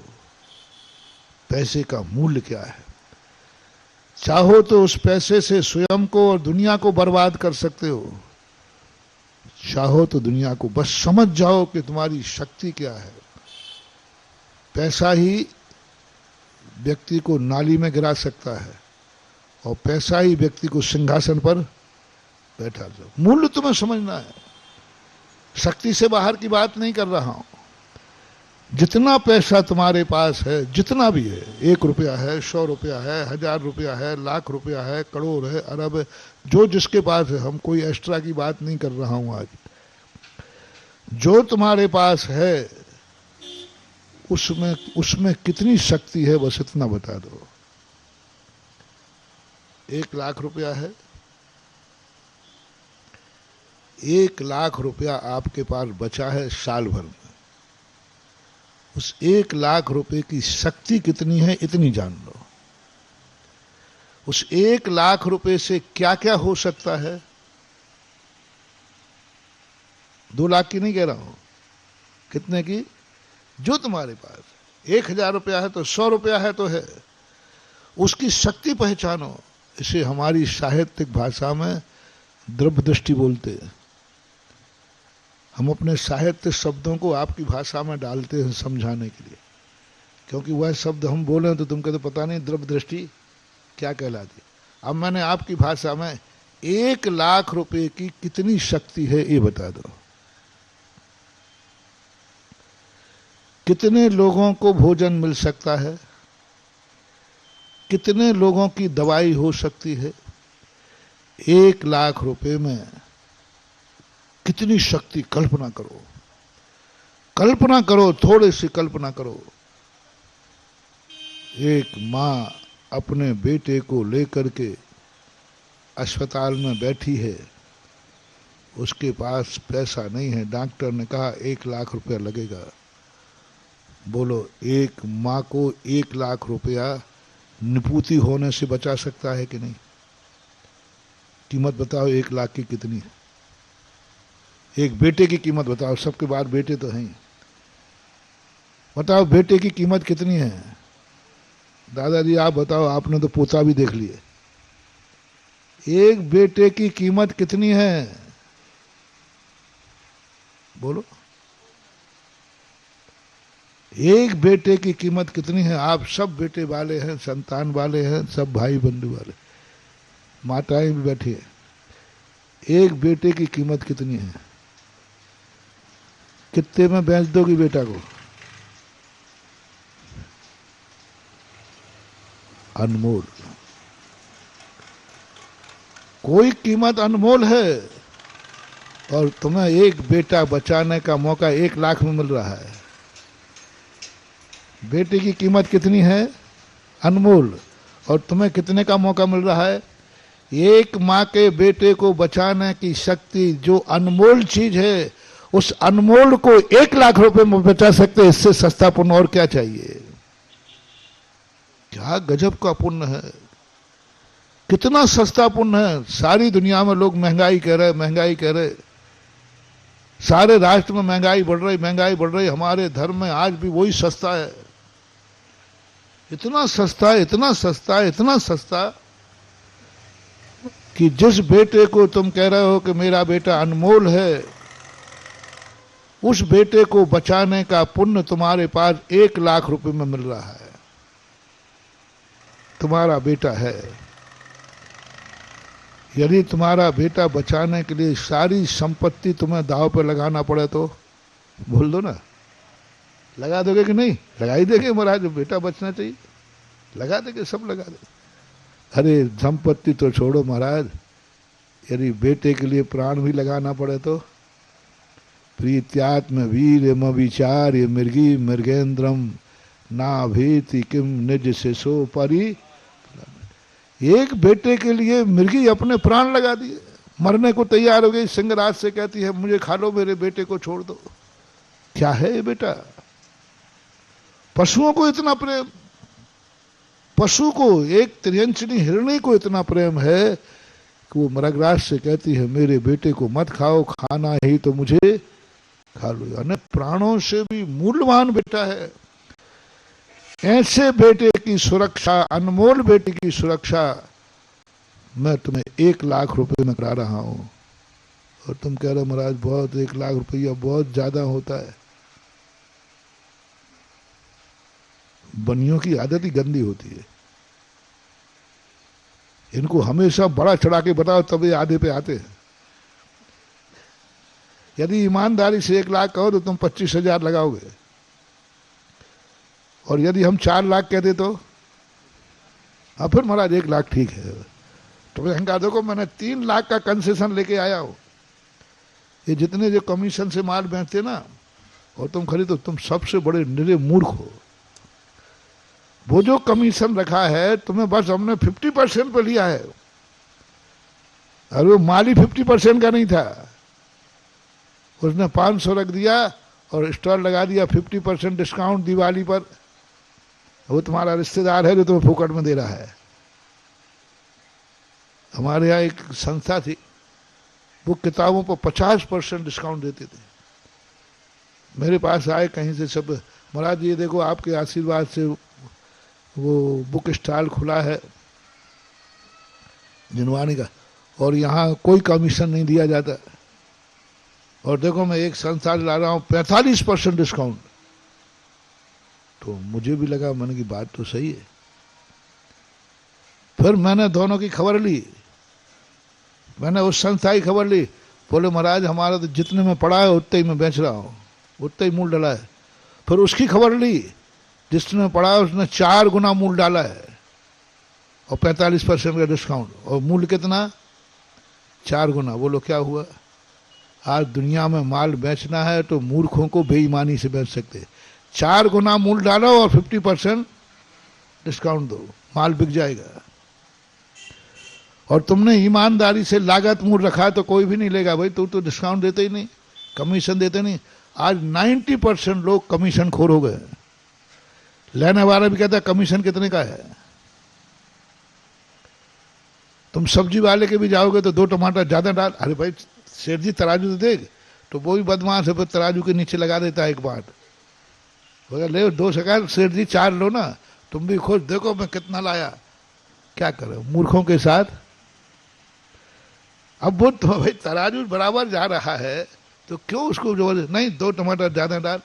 पैसे का मूल्य क्या है। चाहो तो उस पैसे से स्वयं को और दुनिया को बर्बाद कर सकते हो, चाहो तो दुनिया को। बस समझ जाओ कि तुम्हारी शक्ति क्या है। पैसा ही व्यक्ति को नाली में गिरा सकता है और पैसा ही व्यक्ति को सिंहासन पर बैठा दो। मूल्य तुम्हें समझना है। शक्ति से बाहर की बात नहीं कर रहा हूं। जितना पैसा तुम्हारे पास है, जितना भी है, 1 रुपया है, 100 रुपया है, 1000 रुपया है, लाख रुपया है, करोड़ है, अरब है, जो जिसके पास है, हम कोई एक्स्ट्रा की बात नहीं कर रहा हूं आज। जो तुम्हारे पास है उसमें कितनी शक्ति है, बस इतना बता दो। 1 लाख रुपया है, 1 लाख रुपया आपके पास बचा है साल भर में। उस 1 लाख रुपए की शक्ति कितनी है, इतनी जान लो। उस 1 लाख रुपए से क्या क्या हो सकता है। 2 लाख की नहीं कह रहा हूं, कितने की, जो तुम्हारे पास 1000 रुपया है तो 100 रुपया है तो है, उसकी शक्ति पहचानो। इसे हमारी साहित्यिक भाषा में द्रव्य दृष्टि बोलते हैं। हम अपने साहित्य शब्दों को आपकी भाषा में डालते हैं समझाने के लिए, क्योंकि वह शब्द हम बोले तो तुम कहते पता नहीं द्रव्य दृष्टि क्या कहलाती। अब मैंने आपकी भाषा में 1 लाख रुपए की कितनी शक्ति है ये बता दो। कितने लोगों को भोजन मिल सकता है, कितने लोगों की दवाई हो सकती है। 1 लाख रुपए में कितनी शक्ति, कल्पना करो, कल्पना करो, थोड़ी सी कल्पना करो। एक मां अपने बेटे को लेकर के अस्पताल में बैठी है, उसके पास पैसा नहीं है, डॉक्टर ने कहा 1 लाख रुपया लगेगा। बोलो, एक मां को 1 लाख रुपया निपुति होने से बचा सकता है कि नहीं? कीमत बताओ 1 लाख की कितनी है। एक बेटे की कीमत बताओ, सबके बाद बेटे तो हैं। बताओ बेटे की कीमत कितनी है। दादाजी आप बताओ, आपने तो पोता भी देख लिए। एक बेटे की कीमत कितनी है, बोलो। एक बेटे की कीमत कितनी है। आप सब बेटे वाले हैं, संतान वाले हैं, सब भाई बंधु वाले, माताएं भी बैठी है। एक बेटे की कीमत कितनी है? कितने में बेच दोगी बेटा को? अनमोल। कोई कीमत अनमोल है और तुम्हें एक बेटा बचाने का मौका 1 लाख में मिल रहा है। बेटे की कीमत कितनी है? अनमोल। और तुम्हें कितने का मौका मिल रहा है? एक माँ के बेटे को बचाने की शक्ति, जो अनमोल चीज है, उस अनमोल को 1 लाख रुपए में बचा सकते। इससे सस्ता पुण्य और क्या चाहिए? क्या गजब का पुण्य है, कितना सस्ता पुण्य है। सारी दुनिया में लोग महंगाई कह रहे, महंगाई कह रहे। सारे राष्ट्र में महंगाई बढ़ रही, हमारे धर्म में आज भी वही सस्ता है। इतना सस्ता है, इतना सस्ता है, इतना सस्ता कि जिस बेटे को तुम कह रहे हो कि मेरा बेटा अनमोल है, उस बेटे को बचाने का पुण्य तुम्हारे पास 1,00,000 रुपए में मिल रहा है। तुम्हारा बेटा है, यदि तुम्हारा बेटा बचाने के लिए सारी संपत्ति तुम्हें दांव पर लगाना पड़े तो बोल दो ना, लगा दोगे कि नहीं? लगा ही देंगे महाराज, बेटा बचना चाहिए, लगा देंगे, सब लगा देंगे। अरे संपत्ति तो छोड़ो महाराज, यदि बेटे के लिए प्राण भी लगाना पड़े तो प्रीत्यात्म वीर्यम विचार्य मृगी मृगेंद्रम ना भीति किम निज से सो परी। एक बेटे के लिए मृगी अपने प्राण लगा दिए, मरने को तैयार हो गई, सिंहराज से कहती है मुझे खा लो, मेरे बेटे को छोड़ दो। क्या है ये बेटा? पशुओं को इतना प्रेम, पशु को, एक त्रियंचनी हिरणी को इतना प्रेम है कि वो मृगराज से कहती है मेरे बेटे को मत खाओ, खाना ही तो मुझे खा लो। यानी प्राणों से भी मूल्यवान बेटा है। ऐसे बेटे की सुरक्षा, अनमोल बेटे की सुरक्षा मैं तुम्हें 1,00,000 रुपए में करा रहा हूं, और तुम कह रहे हो महाराज बहुत, 1,00,000 रुपया बहुत ज्यादा होता है। बनियों की आदत ही गंदी होती है, इनको हमेशा बड़ा चढ़ा के बताओ तब ये आधे पे आते हैं। यदि ईमानदारी से 1,00,000 कहो तो तुम 25,000 लगाओगे, और यदि हम 4,00,000 कहते तो अब फिर महाराज 1,00,000 ठीक है। तो मैं कहा देखो मैंने 3,00,000 का कंसेशन लेके आया हो। ये जितने जो कमीशन से माल बेचते ना और तुम खरीदो, तुम सबसे बड़े निरे मूर्ख हो। वो जो कमीशन रखा है तुम्हें बस हमने 50% पे लिया है, और वो माल ही 50% का नहीं था। उसने 500 रख दिया और स्टॉल लगा दिया 50% डिस्काउंट दिवाली पर। वो तुम्हारा रिश्तेदार है जो तुम्हें फुकट में दे रहा है। हमारे यहाँ एक संस्था थी, वो किताबों पर 50% डिस्काउंट देते थे। मेरे पास आए कहीं से सब, महाराज ये देखो आपके आशीर्वाद से वो बुक स्टॉल खुला है जिनवानी का, और यहाँ कोई कमीशन नहीं दिया जाता, और देखो मैं एक संस्था ला रहा हूँ 45% डिस्काउंट। तो मुझे भी लगा, मैंने की बात तो सही है। फिर मैंने दोनों की खबर ली, मैंने उस संस्था की खबर ली। बोले महाराज हमारा तो जितने में पड़ा है उतने ही मैं बेच रहा हूँ, उतने ही मूल डाला है। फिर उसकी खबर ली, जिसने पड़ा है उसने 4 गुना मूल डाला है और 45% का डिस्काउंट, और मूल्य कितना? 4 गुना। बोलो क्या हुआ? आज दुनिया में माल बेचना है तो मूर्खों को बेईमानी से बेच सकते। 4 गुना मूल डालो और 50% डिस्काउंट दो, माल बिक जाएगा। और तुमने ईमानदारी से लागत मूल रखा तो कोई भी नहीं लेगा। भाई तू तो डिस्काउंट देते ही नहीं, कमीशन देते नहीं। आज 90% लोग कमीशन खोर हो गए। लेने वाला भी कहता है कमीशन कितने का है। तुम सब्जी वाले के भी जाओगे तो 2 टमाटर ज्यादा डाल, अरे भाई सेठ जी तराजू दे दे, तो वो भी बदमाश है, फिर तराजू के नीचे लगा देता है एक बात। ले 2 सेकंड सेठ जी 4 लो ना, तुम भी खुश, देखो मैं कितना लाया। क्या करो मूर्खों के साथ। अब वो तो भाई तराजू बराबर जा रहा है तो क्यों उसको जबरदस्ती, नहीं 2 टमाटर ज्यादा डाल।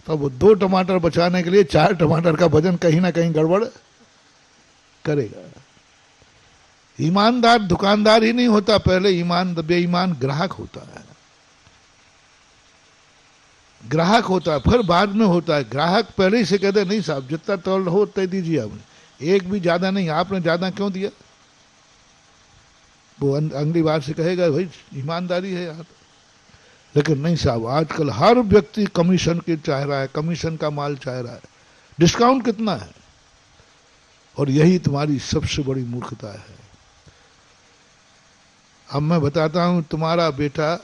तो वो 2 टमाटर बचाने के लिए 4 टमाटर का वजन कहीं ना कहीं गड़बड़ करेगा। ईमानदार दुकानदार ही नहीं होता, पहले बेईमान ग्राहक होता है। ग्राहक होता है फिर बाद में होता है। ग्राहक पहले ही से कहते नहीं साहब जितना तोल हो उतना दीजिए, आपने एक भी ज्यादा नहीं, आपने ज्यादा क्यों दिया। वो अगली बार से कहेगा भाई ईमानदारी है यहाँ। लेकिन नहीं साहब, आजकल हर व्यक्ति कमीशन के चाह रहा है, कमीशन का माल चाह रहा है। डिस्काउंट कितना है, और यही तुम्हारी सबसे बड़ी मूर्खता है। अब मैं बताता हूं, तुम्हारा बेटा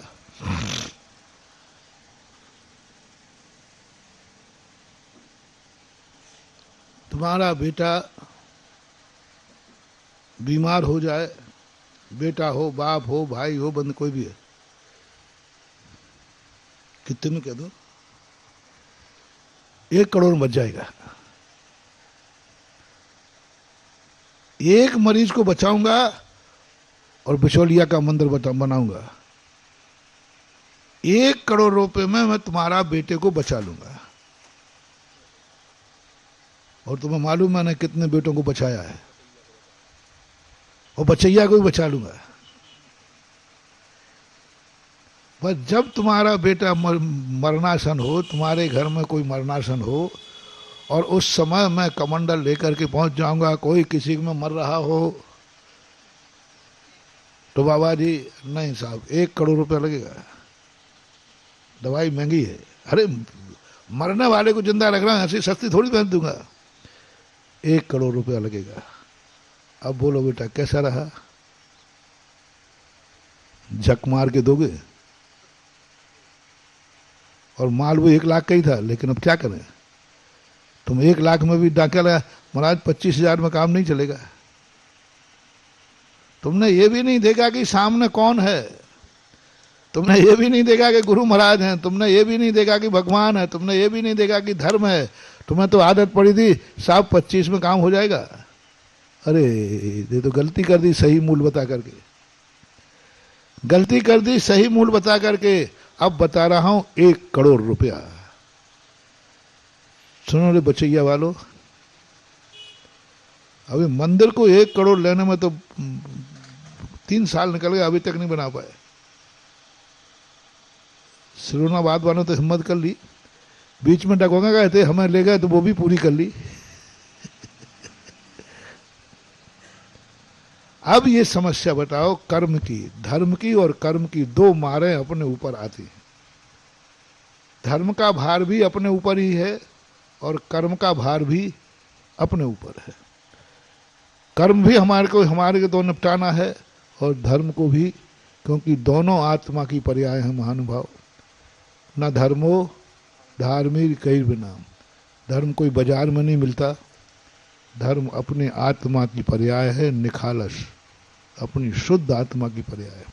बीमार हो जाए, बेटा हो, बाप हो, भाई हो, बंद कोई भी है, कितने में कह दो, 1 करोड़ बच जाएगा। एक मरीज को बचाऊंगा और बिचौलिया का मंदिर बनाऊंगा। 1 करोड़ रुपए में मैं तुम्हारा बेटे को बचा लूंगा। और तुम्हें मालूम मैंने कितने बेटों को बचाया है, और बचैया को भी बचा लूंगा। बस जब तुम्हारा बेटा मरणासन हो, तुम्हारे घर में कोई मरणासन हो, और उस समय मैं कमंडल लेकर के पहुंच जाऊंगा, कोई किसी में मर रहा हो, तो बाबा जी नहीं साहब 1 करोड़ रुपया लगेगा, दवाई महंगी है। अरे मरने वाले को जिंदा रख रहा हूं, ऐसी सस्ती थोड़ी पहन दूंगा, 1 करोड़ रुपया लगेगा। अब बोलो बेटा कैसा रहा, झक मार के दोगे? और माल वो 1 लाख का ही था, लेकिन अब क्या करें, तुम 1 लाख में भी डाका लगा, महाराज 25,000 में काम नहीं चलेगा। तुमने ये भी नहीं देखा कि सामने कौन है, तुमने ये भी नहीं देखा कि गुरु महाराज हैं, तुमने ये भी नहीं देखा कि भगवान है, तुमने ये भी नहीं देखा कि धर्म है। तुम्हें तो आदत पड़ी थी साहब 25 में काम हो जाएगा। अरे ये तो गलती कर दी सही मूल बता करके, गलती कर दी सही मूल बता करके। अब बता रहा हूं 1 करोड़ रुपया। सुनो रे बचैया वालों, अभी मंदिर को 1 करोड़ लेने में तो 3 साल निकल गए, अभी तक नहीं बना पाए। सिरोनाबाद वालों तो हिम्मत कर ली, बीच में डगोंगा गए थे, हमें ले गए तो वो भी पूरी कर ली। अब ये समस्या बताओ, कर्म की, धर्म की और कर्म की 2 मारें अपने ऊपर आती हैं। धर्म का भार भी अपने ऊपर ही है और कर्म का भार भी अपने ऊपर है। कर्म भी हमारे को तो निपटाना है, और धर्म को भी, क्योंकि दोनों आत्मा की पर्याय है महानुभाव। न धर्मो धार्मिक कई बिना, धर्म कोई बाजार में नहीं मिलता, धर्म अपने आत्मा की पर्याय है, निखालस अपनी शुद्ध आत्मा की पर्याय है।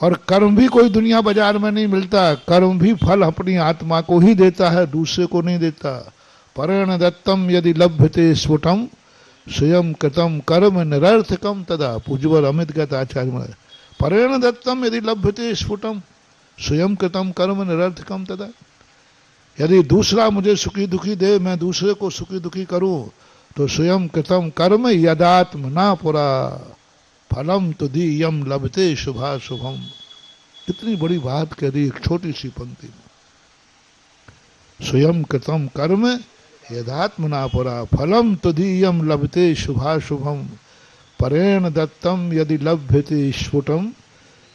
और कर्म भी कोई दुनिया बाजार में नहीं मिलता, कर्म भी फल अपनी आत्मा को ही देता है, दूसरे को नहीं देता। परेण दत्तम यदि लभ्यते स्फुटम स्वयं कृतम कर्म निरर्थकम तदा, पूज्यवर अमित कहता आचार्य महाराज। परेण दत्तम यदि लभ्यते स्फुटम स्वयं कृतम कर्म निरर्थकम तदा, यदि दूसरा मुझे सुखी दुखी दे, मैं दूसरे को सुखी दुखी करूं, तो स्वयं कृतम कर्म यदात्म ना पुरा फलम तो दीयम लभते शुभा शुभम। इतनी बड़ी बात कह दी एक छोटी सी पंक्ति में। स्वयं कृतम कर्म यदात्म ना पुरा फलम तो दीयम लभते शुभा शुभम, परेण दत्तम यदि लभ्यते स्फुटम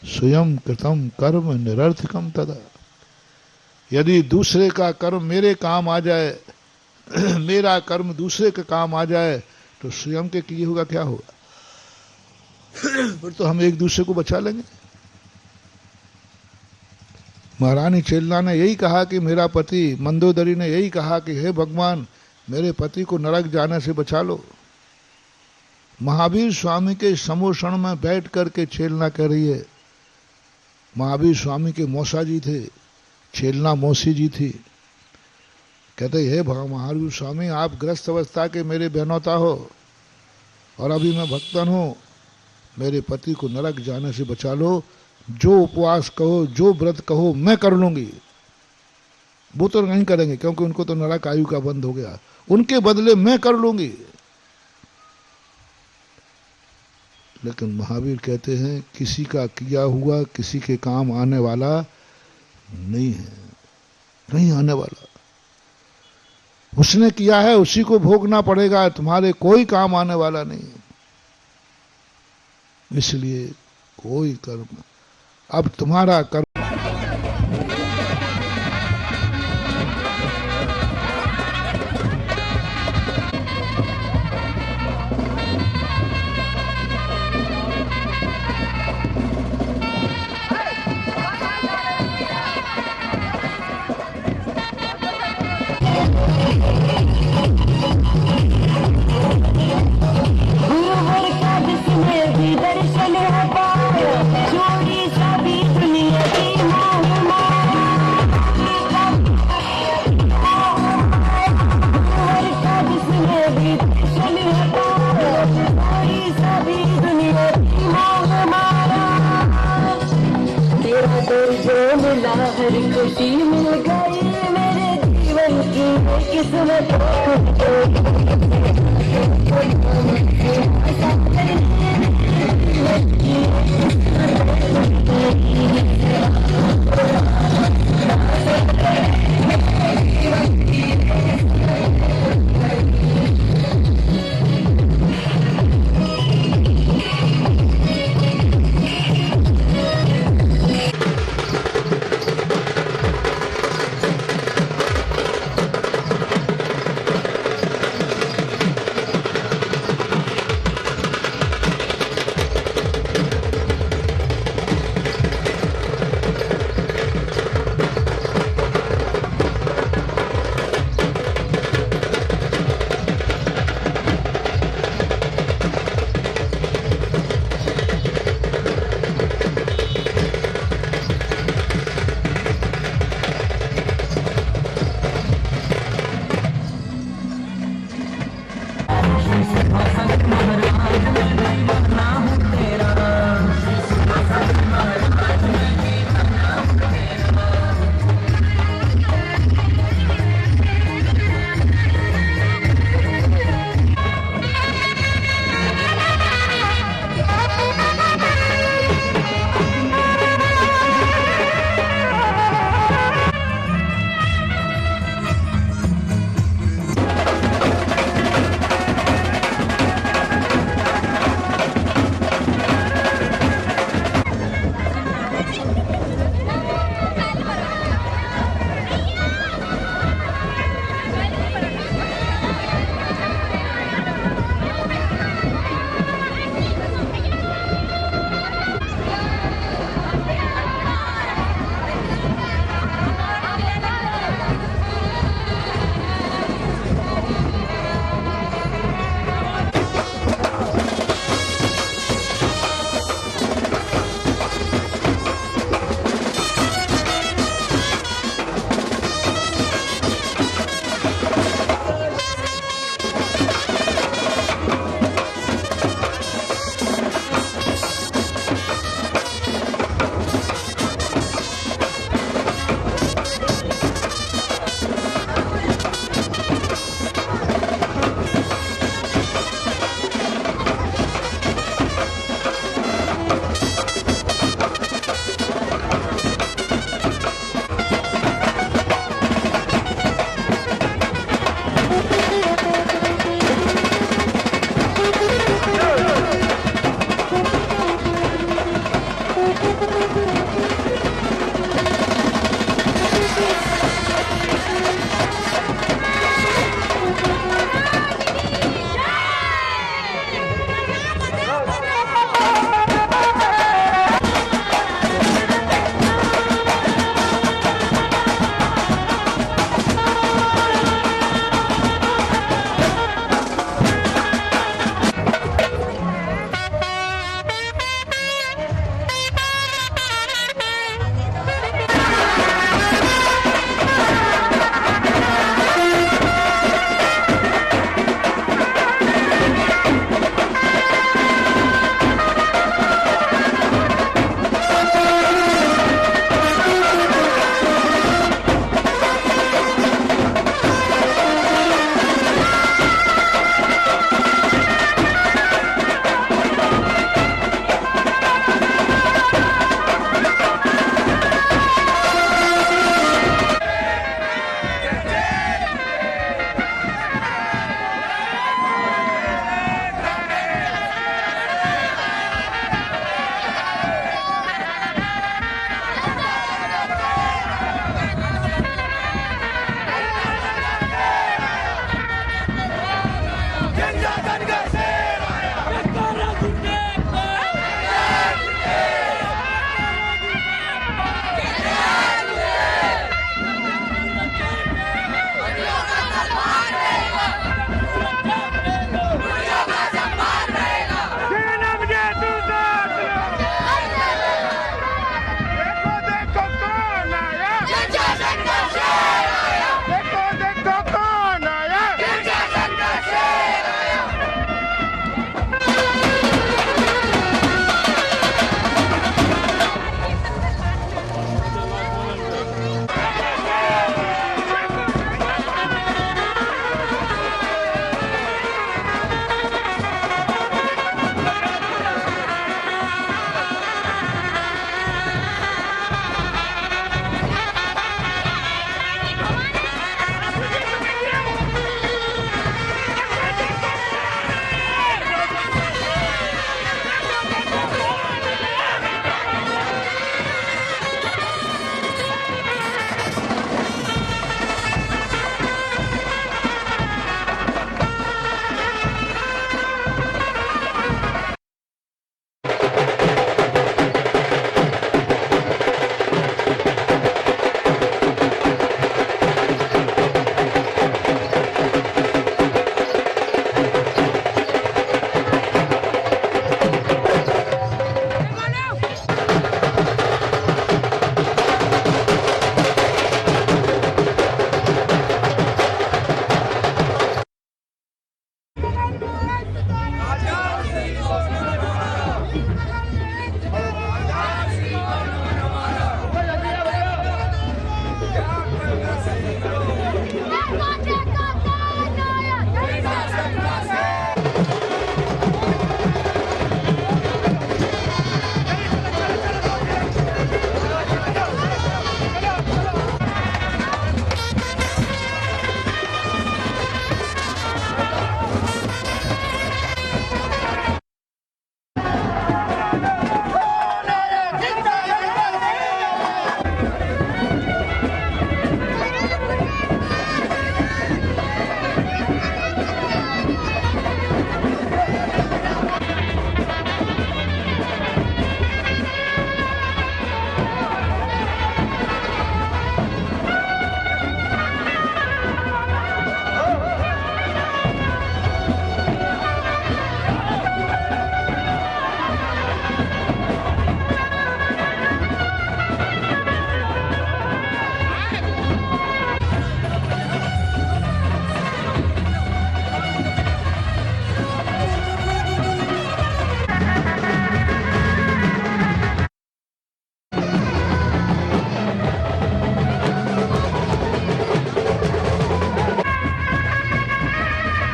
स्वयं कृतम कर्म निरर्थकम तदा। यदि दूसरे का कर्म मेरे काम आ जाए, मेरा कर्म दूसरे के काम आ जाए, तो स्वयं के किए होगा क्या होगा? फिर तो हम एक दूसरे को बचा लेंगे। महारानी चेल्ला ने यही कहा कि मेरा पति, मंदोदरी ने यही कहा कि हे भगवान मेरे पति को नरक जाने से बचा लो। महावीर स्वामी के समोषण में बैठ करके चेल्ला कह रही है, महावीर स्वामी के मौसा जी थे, चेल्ला मौसी जी थी। कहते हे महावीर स्वामी आप ग्रस्त अवस्था के मेरे बहनौता हो, और अभी मैं भक्तन हूँ, मेरे पति को नरक जाने से बचा लो। जो उपवास कहो, जो व्रत कहो मैं कर लूंगी। वो तो नहीं करेंगे क्योंकि उनको तो नरक आयु का बंद हो गया, उनके बदले मैं कर लूंगी। लेकिन महावीर कहते हैं किसी का किया हुआ किसी के काम आने वाला नहीं है, नहीं आने वाला। उसने किया है उसी को भोगना पड़ेगा, तुम्हारे कोई काम आने वाला नहीं। इसलिए कोई कर्म, अब तुम्हारा कर्म हर खुशी मिल गई मेरे जीवन की किस्मत खुल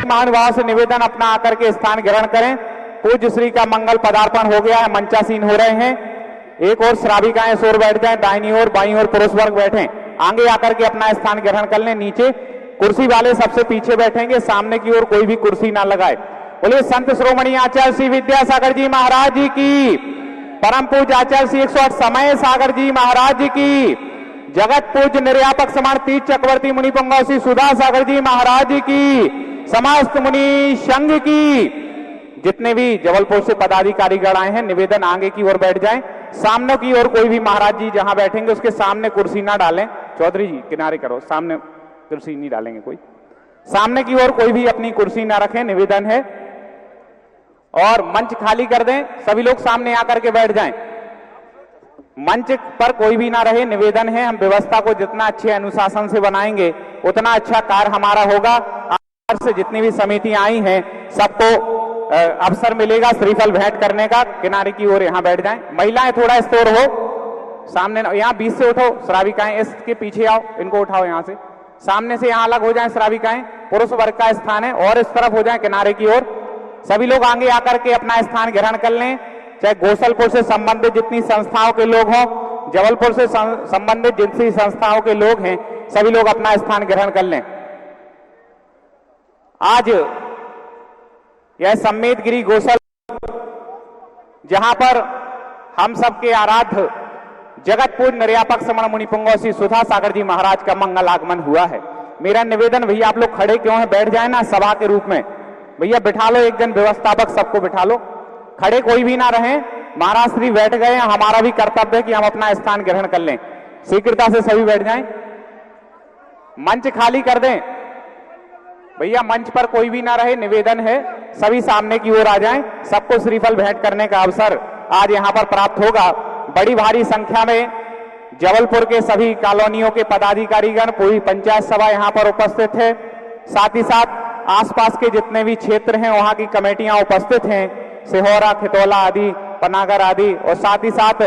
महानुभाव से निवेदन अपना आकर के स्थान ग्रहण करें। पूज्य श्री का मंगल पदार्पण हो गया है, मंचासीन हो रहे हैं। एक और श्राविकाएं सोर बैठ जाएं, दाहिनी ओर बाईं ओर पुरुष वर्ग बैठे, आगे आकर के अपना स्थान ग्रहण कर लें। नीचे कुर्सी वाले सबसे पीछे बैठेंगे, सामने की ओर कोई भी कुर्सी ना लगाए। बोलिए संत श्रोमणी आचार्य श्री विद्यासागर जी महाराज जी की, परम पूज्य आचार्य श्री 108 समय सागर जी महाराज जी की, जगत पूज्य निर्यापक समान तीर्थ चक्रवर्ती मुनि पुंगव श्री सुधा सागर जी महाराज जी की, समस्त मुनि संघ की। जितने भी जबलपुर से पदाधिकारीगण आए हैं, निवेदन आगे की ओर बैठ जाएं। सामने की ओर कोई भी महाराज जी जहां बैठेंगे उसके सामने कुर्सी ना डालें। चौधरी जी किनारे करो, सामने कुर्सी नहीं डालेंगे कोई। सामने की ओर कोई भी अपनी कुर्सी ना रखें, निवेदन है। और मंच खाली कर दें, सभी लोग सामने आकर के बैठ जाएं। मंच पर कोई भी ना रहे, निवेदन है। हम व्यवस्था को जितना अच्छे अनुशासन से बनाएंगे उतना अच्छा कार्य हमारा होगा। आज से जितनी भी समितियां आई हैं सबको अवसर मिलेगा श्रीफल भेंट करने का। किनारे की ओर यहां बैठ जाएं। महिलाएं थोड़ा स्टोर हो, सामने यहां बीच से उठो। श्राविकाएं इसके पीछे आओ, इनको उठाओ यहां से, सामने से यहां अलग हो जाएं श्राविकाएं। पुरुष वर्ग का स्थान है, और इस तरफ हो जाएं किनारे की ओर। सभी लोग आगे आकर के अपना स्थान ग्रहण कर लें। चाहे गोसलपुर से संबंधित जितनी संस्थाओं के लोग हों, जबलपुर से संबंधित जितनी संस्थाओं के लोग हैं, सभी लोग अपना स्थान ग्रहण कर लें। आज यह सम्मेद गिरी गोसल, जहां पर हम सबके आराध्य जगतपुर निर्यापक समण मुनि पुंगव श्री सुधा सागर जी महाराज का मंगल आगमन हुआ है। मेरा निवेदन, भैया आप लोग खड़े क्यों हैं, बैठ जाए ना सभा के रूप में। भैया बिठा लो, एक जन व्यवस्थापक सबको बिठा लो, खड़े कोई भी ना रहे। महाराज श्री बैठ गए, हमारा भी कर्तव्य है कि हम अपना स्थान ग्रहण कर लें। शीघ्रता से सभी बैठ जाएं, मंच खाली कर दें। भैया मंच पर कोई भी ना रहे, निवेदन है सभी सामने की ओर आ जाएं। सबको श्रीफल भेंट करने का अवसर आज यहां पर प्राप्त होगा। बड़ी भारी संख्या में जबलपुर के सभी कॉलोनियों के पदाधिकारीगण, पूरी पंचायत सभा यहां पर उपस्थित है। साथ ही साथ आसपास के जितने भी क्षेत्र हैं वहां की कमेटियां उपस्थित हैं, सिहोरा, खितौला आदि, पनागर आदि। और साथ ही साथ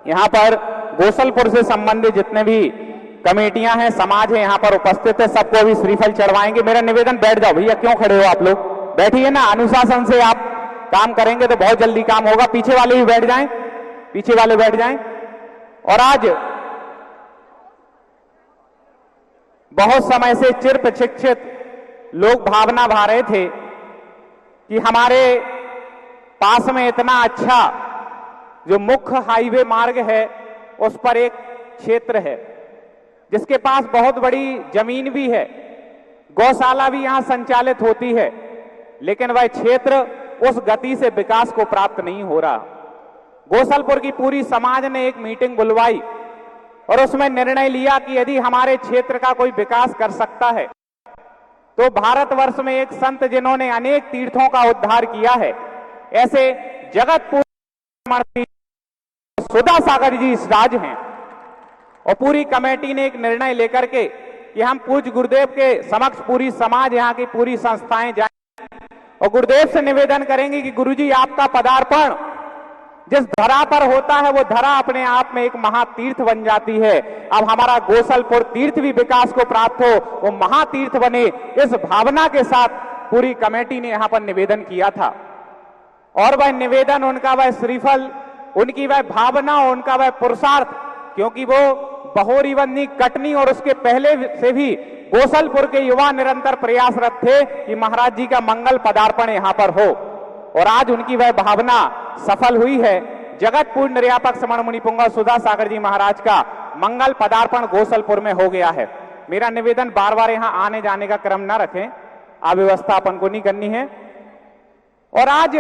यहां पर गोसलपुर से संबंधित जितने भी कमेटियां हैं, समाज है, यहां पर उपस्थित है। सबको भी श्रीफल चढ़वाएंगे। मेरा निवेदन, बैठ जाओ भैया, क्यों खड़े हो आप लोग, बैठिए ना। अनुशासन से आप काम करेंगे तो बहुत जल्दी काम होगा। पीछे वाले भी बैठ जाएं, पीछे वाले बैठ जाएं। और आज बहुत समय से चिर प्रशिक्षित लोग भावना भा रहे थे कि हमारे पास में इतना अच्छा जो मुख्य हाईवे मार्ग है उस पर एक क्षेत्र है जिसके पास बहुत बड़ी जमीन भी है, गौशाला भी यहां संचालित होती है, लेकिन वह क्षेत्र उस गति से विकास को प्राप्त नहीं हो रहा। गोसलपुर की पूरी समाज ने एक मीटिंग बुलवाई और उसमें निर्णय लिया कि यदि हमारे क्षेत्र का कोई विकास कर सकता है तो भारतवर्ष में एक संत जिन्होंने अनेक तीर्थों का उद्धार किया है, ऐसे जगतपुर सुधा सागर जी इस राज हैं। और पूरी कमेटी ने एक निर्णय लेकर के कि हम पूज्य गुरुदेव के समक्ष पूरी समाज, यहाँ की पूरी संस्थाएं जाएं और गुरुदेव से निवेदन करेंगे कि गुरुजी आपका पदार्पण जिस धरा पर होता है वो धरा अपने आप में एक महातीर्थ बन जाती है। अब हमारा गोसलपुर तीर्थ भी विकास को प्राप्त हो, वो महातीर्थ बने, इस भावना के साथ पूरी कमेटी ने यहां पर निवेदन किया था। और वह निवेदन, उनका वह श्रीफल, उनकी वह भावना, उनका वह पुरुषार्थ, क्योंकि वो बहोरीबंदी, कटनी और उसके पहले से भी गोसलपुर के युवा निरंतर प्रयासरत थे कि महाराज जी का मंगल पदार्पण यहां पर हो। और आज उनकी वह भावना सफल हुई है। जगतपुर निर्यापक समण मुनि पुंगव सुधा सागर जी महाराज का मंगल पदार्पण गोसलपुर में हो गया है। मेरा निवेदन, बार बार यहां आने जाने का क्रम ना रखें, अव्यवस्था अपन को नहीं करनी है। और आज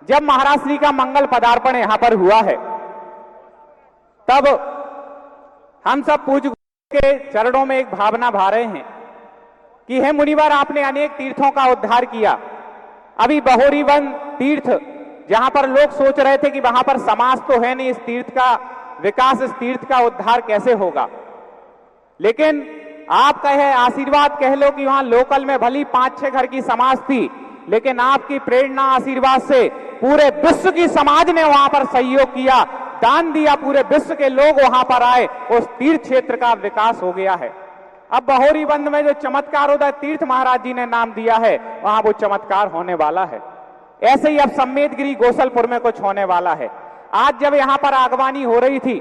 जब महाराज श्री का मंगल पदार्पण यहां पर हुआ है तब हम सब पूज्य के चरणों में एक भावना भा रहे हैं कि हे मुनिवर, आपने अनेक तीर्थों का उद्धार किया। अभी बहोरीवन तीर्थ, जहां पर लोग सोच रहे थे कि वहां पर समाज तो है नहीं, इस तीर्थ का विकास, इस तीर्थ का उद्धार कैसे होगा, लेकिन आप कहे आशीर्वाद कह लो कि वहां लोकल में भली 5-6 घर की समाज थी, लेकिन आपकी प्रेरणा आशीर्वाद से पूरे विश्व की समाज ने वहां पर सहयोग किया, दान दिया, पूरे विश्व के लोग वहां पर आए, उस तीर्थ क्षेत्र का विकास हो गया है। अब बहोरीबंद में जो चमत्कार उदय तीर्थ महाराज जी ने नाम दिया है वहां वो चमत्कार होने वाला है। ऐसे ही अब सम्मेदगिरी गोसलपुर में कुछ होने वाला है। आज जब यहां पर आगवानी हो रही थी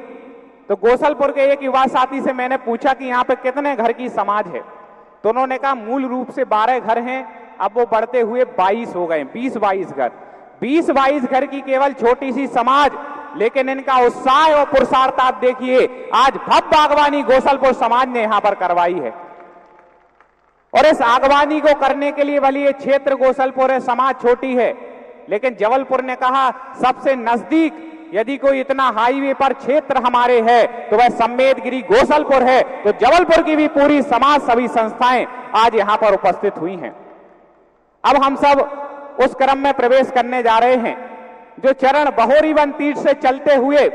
तो गोसलपुर के एक युवा साथी से मैंने पूछा कि यहां पे कितने घर की समाज है, तो उन्होंने कहा मूल रूप से 12 घर हैं, अब वो बढ़ते हुए 22 हो गए, 20-22 घर। 20-22 घर की केवल छोटी सी समाज, लेकिन इनका उत्साह और पुरुषार्थ आप देखिए। आज भव्य आगवानी गोसलपुर समाज ने यहां पर करवाई है और इस आगवानी को करने के लिए भले ये क्षेत्र गोसलपुर है, समाज छोटी है, लेकिन जबलपुर ने कहा सबसे नजदीक यदि कोई इतना हाईवे पर क्षेत्र हमारे है तो वह सम्मेदगिरी गोसलपुर है। तो जबलपुर की भी पूरी समाज, सभी संस्थाएं आज यहां पर उपस्थित हुई हैं। अब हम सब उस क्रम में प्रवेश करने जा रहे हैं जो चरण बहोरीबंद तीर्थ से चलते हुए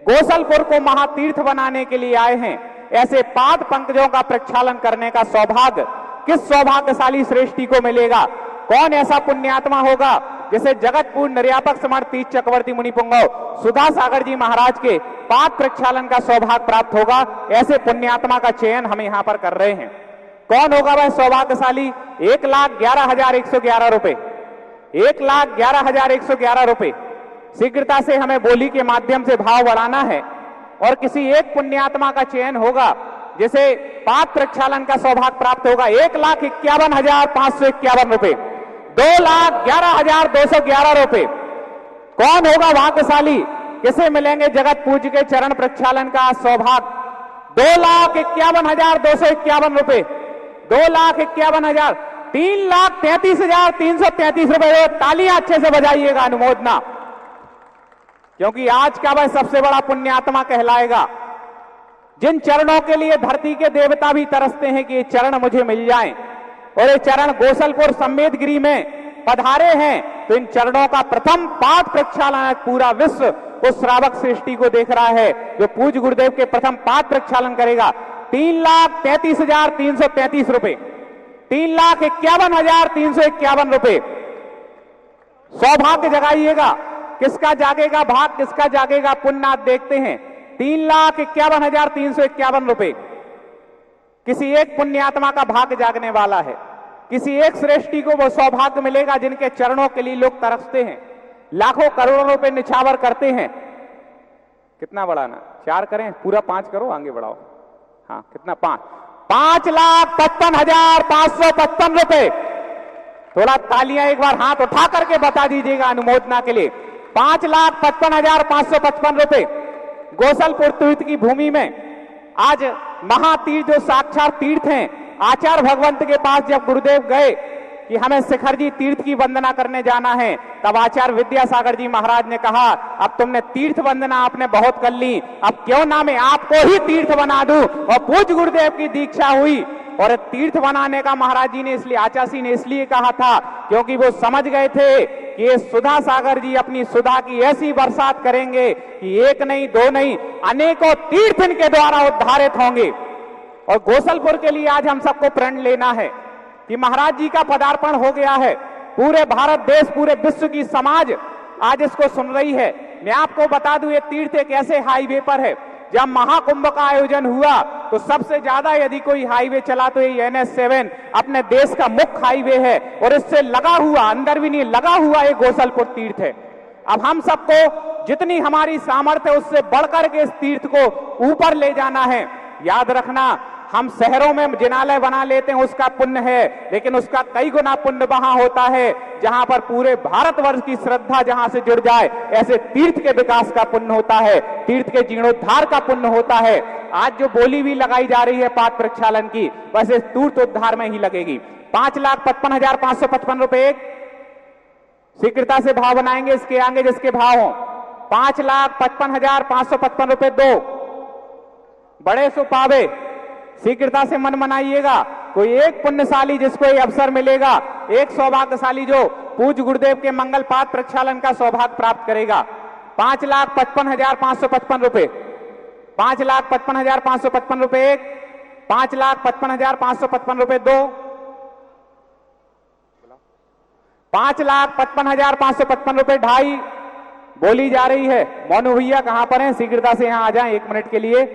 गोसलपुर को महातीर्थ बनाने के लिए आए हैं। ऐसे पाद पंकजों का प्रक्षालन करने का सौभाग्य किस सौभाग्यशाली श्रेष्ठी को मिलेगा? कौन ऐसा पुण्यात्मा होगा जिसे जगतपूर्ण निर्यापक समर्थ तीर्थ चक्रवर्ती मुनि पुंगव सुधा सागर जी महाराज के पाद प्रक्षालन का सौभाग्य प्राप्त होगा? ऐसे पुण्यात्मा का चयन हम यहां पर कर रहे हैं। कौन होगा वह सौभाग्यशाली? 1,11,111 रुपए, 1,11,111 रुपए। शीघ्रता से हमें बोली के माध्यम से भाव बढ़ाना है और किसी एक पुण्यात्मा का चयन होगा जिसे पाद प्रक्षालन का सौभाग्य प्राप्त होगा। 1,51,551 रुपए, 2,11,211 रुपए। कौन होगा भाग्यशाली? किसे मिलेंगे जगत पूज्य के चरण प्रक्षालन का सौभाग्य? 2,51,251 रुपए, 2,51,000, 3,33,333 रुपए। तालियां अच्छे से बजाइएगा, अनुमोदना, क्योंकि आज का वह सबसे बड़ा पुण्यात्मा कहलाएगा जिन चरणों के लिए धरती के देवता भी तरसते हैं कि ये चरण मुझे मिल जाएं। और ये चरण गोसलपुर सम्मेदगिरी में पधारे हैं तो इन चरणों का प्रथम पाद प्रक्षालन पूरा विश्व उस श्रावक सृष्टि को देख रहा है जो पूज्य गुरुदेव के प्रथम पाद प्रक्षालन करेगा। 3,33,333 रुपए, 3,51,351 रुपए। सौभाग्य जगाइएगा, किसका जागेगा भाग, किसका जागेगा पुण्य, आप देखते हैं। 3,51,351 रुपए किसी एक पुण्यात्मा का भाग्य जागने वाला है। किसी एक श्रेष्ठी को वो सौभाग्य मिलेगा जिनके चरणों के लिए लोग तरसते हैं, लाखों करोड़ों रुपए निछावर करते हैं। कितना बढ़ाना? 4 करें? पूरा 5 करो, आगे बढ़ाओ। हाँ, कितना? 5,55,555 रुपए। थोड़ा तालियां एक बार हाथ उठा करके बता दीजिएगा अनुमोदना के लिए। 5,55,555 रुपए। गोसलपुर तीर्थ की भूमि में आज महातीर्थ जो साक्षात तीर्थ हैं, आचार्य भगवंत के पास जब गुरुदेव गए कि हमें शिखर जी तीर्थ की वंदना करने जाना है, तब आचार्य विद्यासागर जी महाराज ने कहा अब तुमने तीर्थ वंदना आपने बहुत कर ली, अब क्यों ना मैं आपको ही तीर्थ बना दूं। और पूज्य गुरुदेव की दीक्षा हुई और तीर्थ बनाने का महाराज जी ने इसलिए, आचार्य ने इसलिए कहा था क्योंकि वो समझ गए थे कि ये सुधा सागर जी अपनी सुधा की ऐसी बरसात करेंगे कि एक नहीं, दो नहीं, अनेकों तीर्थ इनके द्वारा उद्धारित होंगे। और गोसलपुर के लिए आज हम सबको प्रण लेना है कि महाराज जी का पदार्पण हो गया है। पूरे भारत देश, पूरे विश्व की समाज आज इसको सुन रही है। मैं आपको बता दूं, ये तीर्थ एक ऐसे हाईवे पर है, जब महाकुंभ का आयोजन हुआ तो सबसे ज्यादा यदि कोई हाईवे चला तो ये NH7 अपने देश का मुख्य हाईवे है और इससे लगा हुआ, अंदर भी नहीं लगा हुआ, एक गोसलपुर तीर्थ है। अब हम सबको जितनी हमारी सामर्थ्य है उससे बढ़कर के इस तीर्थ को ऊपर ले जाना है। याद रखना, हम शहरों में जिनालय बना लेते हैं, उसका पुण्य है, लेकिन उसका कई गुना पुण्य वहां होता है जहां पर पूरे भारतवर्ष की श्रद्धा जहां से जुड़ जाए। ऐसे तीर्थ के विकास का पुण्य होता है, तीर्थ के जीर्णोद्धार का पुण्य होता है। आज जो बोली भी लगाई जा रही है पाद प्रक्षालन की, वैसे तीर्थ उद्धार में ही लगेगी। 5,55,555 रुपए एक। शीघ्रता से भाव बनाएंगे, इसके आगे जिसके भाव हो। 5,55,555 रुपए 2। बड़े सो पावे, शीघ्रता से मन मनाइएगा। कोई एक पुण्यशाली जिसको ये अवसर मिलेगा, एक सौभाग्यशाली जो पूज्य गुरुदेव के मंगल पाद प्रक्षालन का सौभाग्य प्राप्त करेगा। 5,55,555 रुपए, 5,55,555 रुपए एक, 5,55,555 रुपए 2, 5,55,555 रुपए 2.5। बोली जा रही है। मोनू भैया कहां पर हैं? शीघ्रता से यहां आ जाएं 1 मिनट के लिए।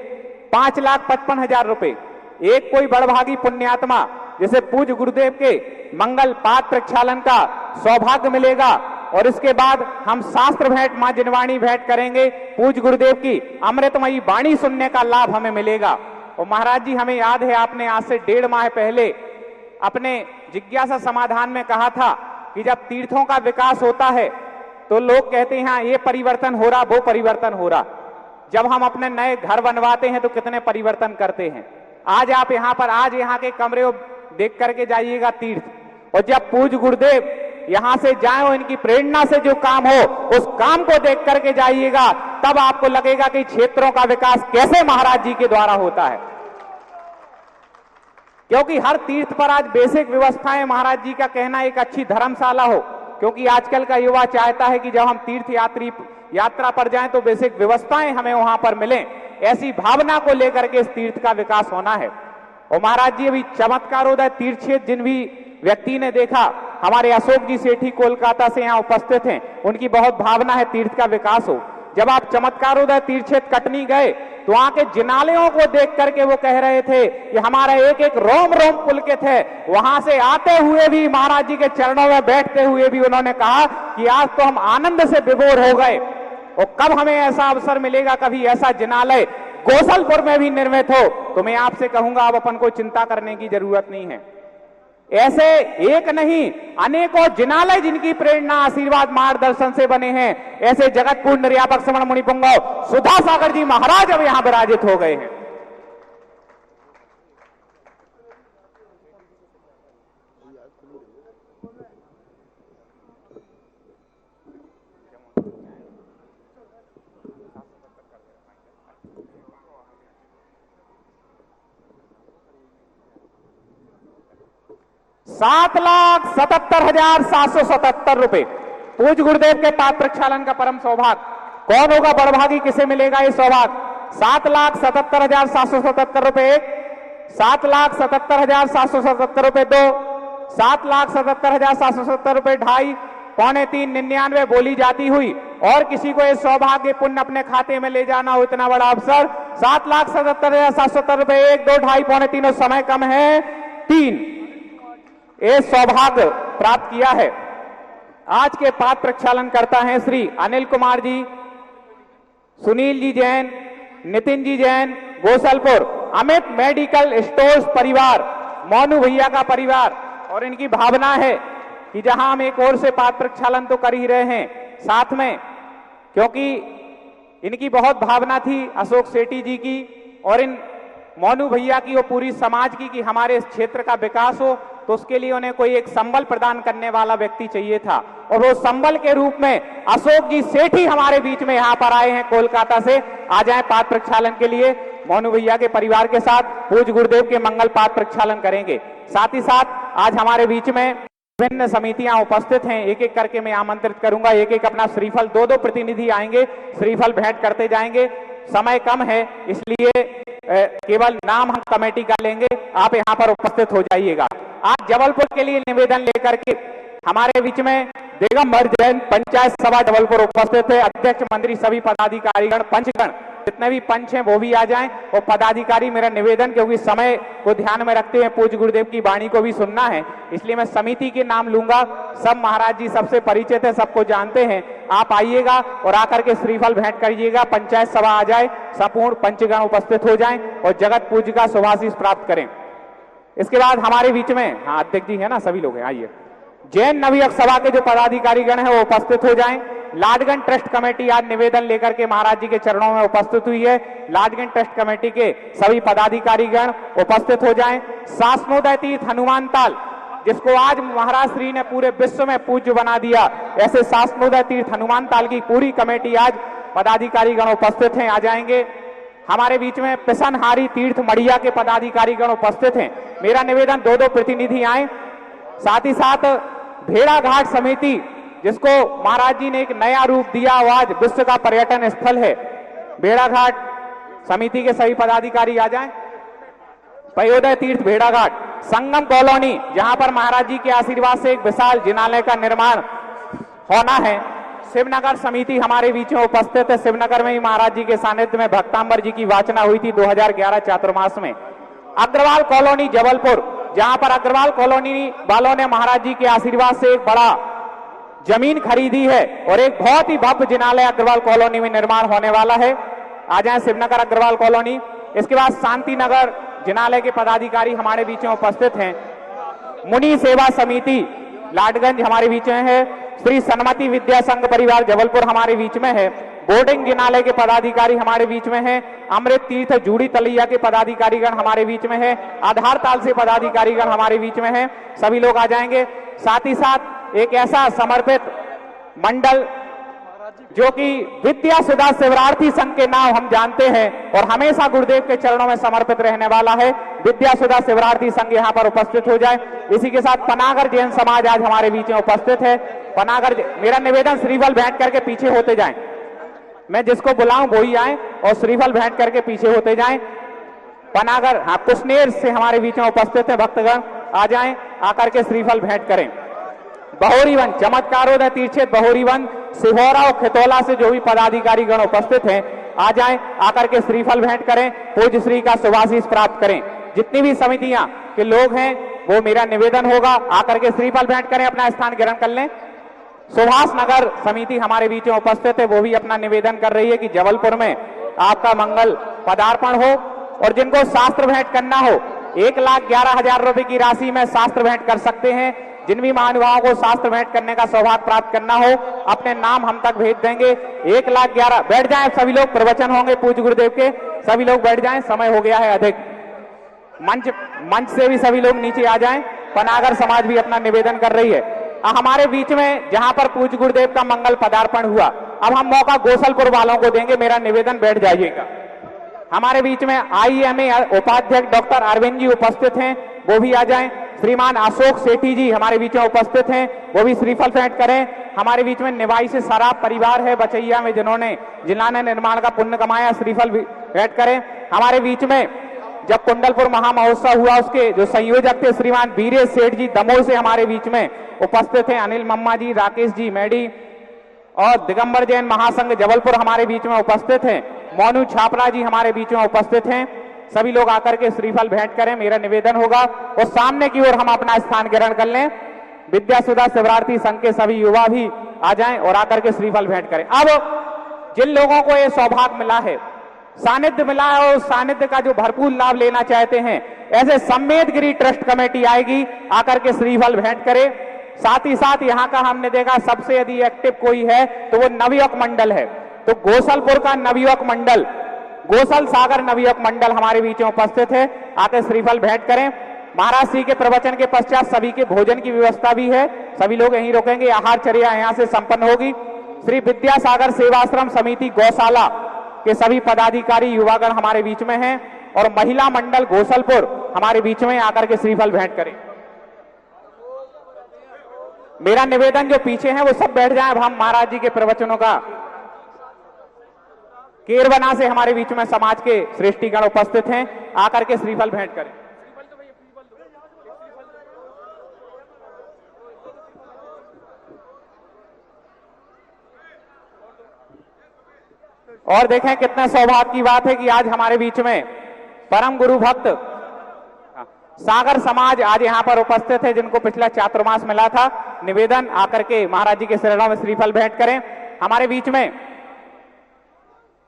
5,55,000 रुपए, एक कोई बड़भागी पुण्यात्मा जिसे पूज्य गुरुदेव के मंगल पाठ प्रक्षालन का सौभाग्य मिलेगा और इसके बाद हम शास्त्र भेंट मां जिनवाणी भेंट करेंगे, पूज्य गुरुदेव की अमृतमयी वाणी सुनने का लाभ हमें मिलेगा। और महाराज जी, हमें याद है आपने आज से 1.5 माह पहले अपने जिज्ञासा समाधान में कहा था कि जब तीर्थों का विकास होता है तो लोग कहते हैं हाँ ये परिवर्तन हो रहा, वो परिवर्तन हो रहा। जब हम अपने नए घर बनवाते हैं तो कितने परिवर्तन करते हैं। आज आप यहाँ पर आज यहाँ के कमरे को देख करके जाइएगा तीर्थ, और जब पूज्य गुरुदेव यहां से जाए और इनकी प्रेरणा से जो काम हो उस काम को देख करके जाइएगा, तब आपको लगेगा कि क्षेत्रों का विकास कैसे महाराज जी के द्वारा होता है। क्योंकि हर तीर्थ पर आज बेसिक व्यवस्थाएं, महाराज जी का कहना एक अच्छी धर्मशाला हो, क्योंकि आजकल का युवा चाहता है कि जब हम तीर्थ यात्रा पर जाएं तो बेसिक व्यवस्थाएं हमें वहां पर मिलें। ऐसी भावना को लेकर के इस तीर्थ का विकास होना है। और महाराज जी, अभी चमत्कारोदय तीर्थ क्षेत्र जिन भी व्यक्ति ने देखा, हमारे अशोक जी सेठी कोलकाता से यहाँ उपस्थित हैं, उनकी बहुत भावना है तीर्थ का विकास हो। जब आप चमत्कारोदय तीर्थ क्षेत्र कटनी गए तो वहां के जिनालयों को देख करके वो कह रहे थे कि हमारा एक एक रोम रोम पुलकित है। वहां से आते हुए भी, महाराज जी के चरणों में बैठते हुए भी उन्होंने कहा कि आज तो हम आनंद से विभोर हो गए। और कब हमें ऐसा अवसर मिलेगा, कभी ऐसा जिनालय गोसलपुर में भी निर्मित हो, तो मैं आपसे कहूंगा अब अपन को चिंता करने की जरूरत नहीं है। ऐसे एक नहीं अनेकों जिनालय जिनकी प्रेरणा आशीर्वाद मार्गदर्शन से बने हैं, ऐसे जगतपूर्ण निर्यापक श्रवण मुनि पुंगव सुधा सागर जी महाराज अब यहां विराजित हो गए हैं। ₹7,77,777 पूज्य गुरुदेव के पाद प्रक्षालन का परम सौभाग्य। कौन होगा बड़भागी, किसे मिलेगा ये सौभाग्य? 7,77,777 रुपए एक, 7,77,777 रुपए दो, 7,77,777 रुपए ढाई, पौने 3,99 बोली जाती हुई। और किसी को ये सौभाग्य पुण्य अपने खाते में ले जाना हो, इतना बड़ा अवसर, 7,77,777 रुपए एक, दो, ढाई, पौने 3 और समय कम है 3, ये सौभाग्य प्राप्त किया है। आज के पाद प्रक्षालन करता है श्री अनिल कुमार जी, सुनील जी जैन, नितिन जी जैन गोसलपुर, अमित मेडिकल स्टोर्स परिवार, मोनू भैया का परिवार। और इनकी भावना है कि जहां हम एक ओर से पाद प्रक्षालन तो कर ही रहे हैं, साथ में क्योंकि इनकी बहुत भावना थी अशोक सेठी जी की और इन मोनू भैया की और पूरी समाज की कि हमारे इस क्षेत्र का विकास हो, तो उसके लिए उन्हें कोई एक संबल प्रदान करने वाला व्यक्ति चाहिए था। और वो संबल के रूप में अशोक जी सेठी हमारे बीच में यहाँ पर आए हैं कोलकाता से। आ जाएं पाद प्रक्षालन के लिए, मोनू भैया के परिवार के साथ पूज्य गुरुदेव के मंगल पाद प्रक्षालन करेंगे। साथ ही साथ आज हमारे बीच में विभिन्न समितियां उपस्थित हैं, एक एक करके मैं आमंत्रित करूंगा। एक एक अपना श्रीफल, दो प्रतिनिधि आएंगे, श्रीफल भेंट करते जाएंगे। समय कम है इसलिए केवल नाम हम कमेटी का लेंगे, आप यहाँ पर उपस्थित हो जाइएगा। आज जबलपुर के लिए निवेदन लेकर के हमारे बीच में दिगंबर जैन पंचायत सभा जबलपुर उपस्थित है। अध्यक्ष मंत्री, सभी पदाधिकारीगण, पंचगण, जितने भी पंच हैं वो भी आ जाएं। और पदाधिकारी, मेरा निवेदन, क्योंकि समय को ध्यान में रखते हुए पूज्य गुरुदेव की वाणी को भी सुनना है, इसलिए मैं समिति के नाम लूंगा। सब महाराज जी सबसे परिचित है, सबको जानते हैं। आप आइएगा और आकर के श्रीफल भेंट करिएगा। पंचायत सभा आ जाए, संपूर्ण पंचगण उपस्थित हो जाएं और जगत पूज्य का शुभाशीष प्राप्त करें। इसके बाद हमारे बीच में हाँ अध्यक्ष जी है ना, सभी लोग हैं, आइए। जैन नवयुवक सभा के जो पदाधिकारीगण हैं वो उपस्थित हो जाएं। लाडगंज ट्रस्ट कमेटी आज निवेदन लेकर के महाराज जी के चरणों में उपस्थित हुई है। लाडगंज ट्रस्ट कमेटी के सभी पदाधिकारीगण उपस्थित हो जाएं। शासनोदय तीर्थ हनुमान ताल, जिसको आज महाराज श्री ने पूरे विश्व में पूज्य बना दिया, ऐसे शासनोदय तीर्थ हनुमान ताल की पूरी कमेटी आज पदाधिकारीगण उपस्थित हैं, आ जाएंगे। हमारे बीच में पिसनहारी तीर्थ मड़िया के पदाधिकारीगण उपस्थित हैं। मेरा निवेदन दो प्रतिनिधि आए। साथ ही साथ भेड़ा घाट समिति, जिसको महाराज जी ने एक नया रूप दिया, आज विश्व का पर्यटन स्थल है। भेड़ा घाट समिति के सभी पदाधिकारी आ जाएं। पयोदय तीर्थ भेड़ा घाट, संगम कॉलोनी, जहां पर महाराज जी के आशीर्वाद से एक विशाल जिनालय का निर्माण होना है। शिवनगर समिति हमारे बीच में उपस्थित है। शिवनगर में ही महाराज जी के सानिध्य में भक्तांबर जी की वाचना हुई थी 2011 चातुर्मास में। अग्रवाल कॉलोनी जबलपुर, जहां पर अग्रवाल कॉलोनी वालों ने महाराज जी के आशीर्वाद से एक बड़ा जमीन खरीदी है और एक बहुत ही भव्य जिनालय अग्रवाल कॉलोनी में निर्माण होने वाला है। आ जाए शिवनगर अग्रवाल कॉलोनी। इसके बाद शांति नगर जिनालय के पदाधिकारी हमारे बीच में उपस्थित हैं। मुनि सेवा समिति लाडगंज हमारे बीच में है। श्री सन्मति विद्या संघ परिवार जबलपुर हमारे बीच में है। बोर्डिंग जिनालय के पदाधिकारी हमारे बीच में है। अमृत तीर्थ जूड़ी तलैया के पदाधिकारीगण हमारे बीच में है। आधार ताल से पदाधिकारीगण हमारे बीच में है। सभी लोग आ जाएंगे। साथ ही साथ एक ऐसा समर्पित मंडल जो कि विद्या सुधा शिवरार्थी संघ के नाम हम जानते हैं और हमेशा गुरुदेव के चरणों में समर्पित रहने वाला है, विद्या सुधा शिवरार्थी संघ यहां पर उपस्थित हो जाए। इसी के साथ पनागर जैन समाज आज हमारे बीच में उपस्थित है। पनागर, मेरा निवेदन श्रीफल भेंट करके पीछे होते जाएं। मैं जिसको बुलाऊं वो ही आए और श्रीफल भेंट करके पीछे होते जाएं। पनागर, हाँ, कुशनेर से हमारे बीच में उपस्थित है भक्तगण, आ जाएं, आकर के श्रीफल भेंट करें। बहोरीवन चमत्कारोदय तीर्थेद बहोरीवन सिहोरा और खितौला से जो भी पदाधिकारीगण उपस्थित हैं आ जाएं, आकर के श्रीफल भेंट करें, पूज्य श्री का शुभाशीष प्राप्त करें। जितनी भी समितियां के लोग हैं वो मेरा निवेदन होगा आकर के श्रीफल भेंट करें, अपना स्थान ग्रहण कर लें। सुभाष नगर समिति हमारे बीच में उपस्थित है, वो भी अपना निवेदन कर रही है कि जबलपुर में आपका मंगल पदार्पण हो और जिनको शास्त्र भेंट करना हो 1,11,000 रुपए की राशि में शास्त्र भेंट कर सकते हैं। जिन भी महानुभावों को शास्त्र भेंट करने का सौभाग्य प्राप्त करना हो अपने नाम हम तक भेज देंगे। 1,11,000। बैठ जाएं सभी लोग, प्रवचन होंगे पूज्य गुरुदेव के, सभी लोग बैठ जाएं, समय हो गया है अधिक। मंच से भी सभी लोग नीचे आ जाएं। पनागर समाज भी अपना निवेदन कर रही है। हमारे बीच में जहां पर पूज्य गुरुदेव का मंगल पदार्पण हुआ, अब हम मौका गोसलपुर वालों को देंगे, मेरा निवेदन, बैठ जाइएगा। हमारे बीच में IMA उपाध्यक्ष डॉक्टर अरविंद जी उपस्थित हैं, वो भी आ जाएं। श्रीमान अशोक सेठी जी हमारे बीच में उपस्थित हैं, वो भी श्रीफल भेंट करें। हमारे बीच में निवाई से सराब परिवार है बचैया में, जिन्होंने निर्माण का पुण्य कमाया, श्रीफल भेंट करें। हमारे बीच में जब कुंडलपुर महामहोत्सव हुआ उसके जो संयोजक थे श्रीमान वीरेश सेठ जी दमोह से हमारे बीच में उपस्थित हैं। अनिल मम्मा जी, राकेश जी मेडी और दिगंबर जैन महासंघ जबलपुर हमारे बीच में उपस्थित हैं। मोनू छापरा जी हमारे बीच में उपस्थित हैं। सभी लोग आकर के श्रीफल भेंट करें, मेरा निवेदन होगा और सामने की ओर हम अपना स्थान ग्रहण कर लें। विद्या सुधा शिवरार्थी संघ के सभी युवा भी आ जाएं और आकर के श्रीफल भेंट करें। अब जिन लोगों को ये सौभाग्य मिला है, सानिध्य मिला है और सानिध्य का जो भरपूर लाभ लेना चाहते हैं, ऐसे सम्मेदगिरी ट्रस्ट कमेटी आएगी, आकर के श्रीफल भेंट करे। साथ ही साथ यहाँ का हमने देखा सबसे यदि एक्टिव कोई है तो वो नवयुवक मंडल है, तो गोसलपुर का नवयुवक मंडल, गोसल सागर नवयुवक मंडल हमारे बीच में उपस्थित है, आकर श्रीफल भेंट करें। महाराज श्री के प्रवचन के पश्चात सभी के भोजन की व्यवस्था भी है, सभी लोग यहीं रुकेंगे, आहारचर्या यहाँ से संपन्न होगी। श्री विद्यासागर सेवाश्रम समिति गौशाला के सभी पदाधिकारी युवागण हमारे बीच में हैं और महिला मंडल गोसलपुर हमारे बीच में आकर के श्रीफल भेंट करें। मेरा निवेदन, जो पीछे हैं वो सब बैठ जाएं। अब हम महाराज जी के प्रवचनों का केरबना से हमारे बीच में समाज के श्रेष्ठीगण उपस्थित हैं, आकर के श्रीफल भेंट करें। और देखें कितने सौभाग्य की बात है कि आज हमारे बीच में परम गुरु भक्त सागर समाज आज यहाँ पर उपस्थित है, जिनको पिछला चातुर्मास मिला था। निवेदन, आकर के महाराज जी के चरणों में श्रीफल भेंट करें। हमारे बीच में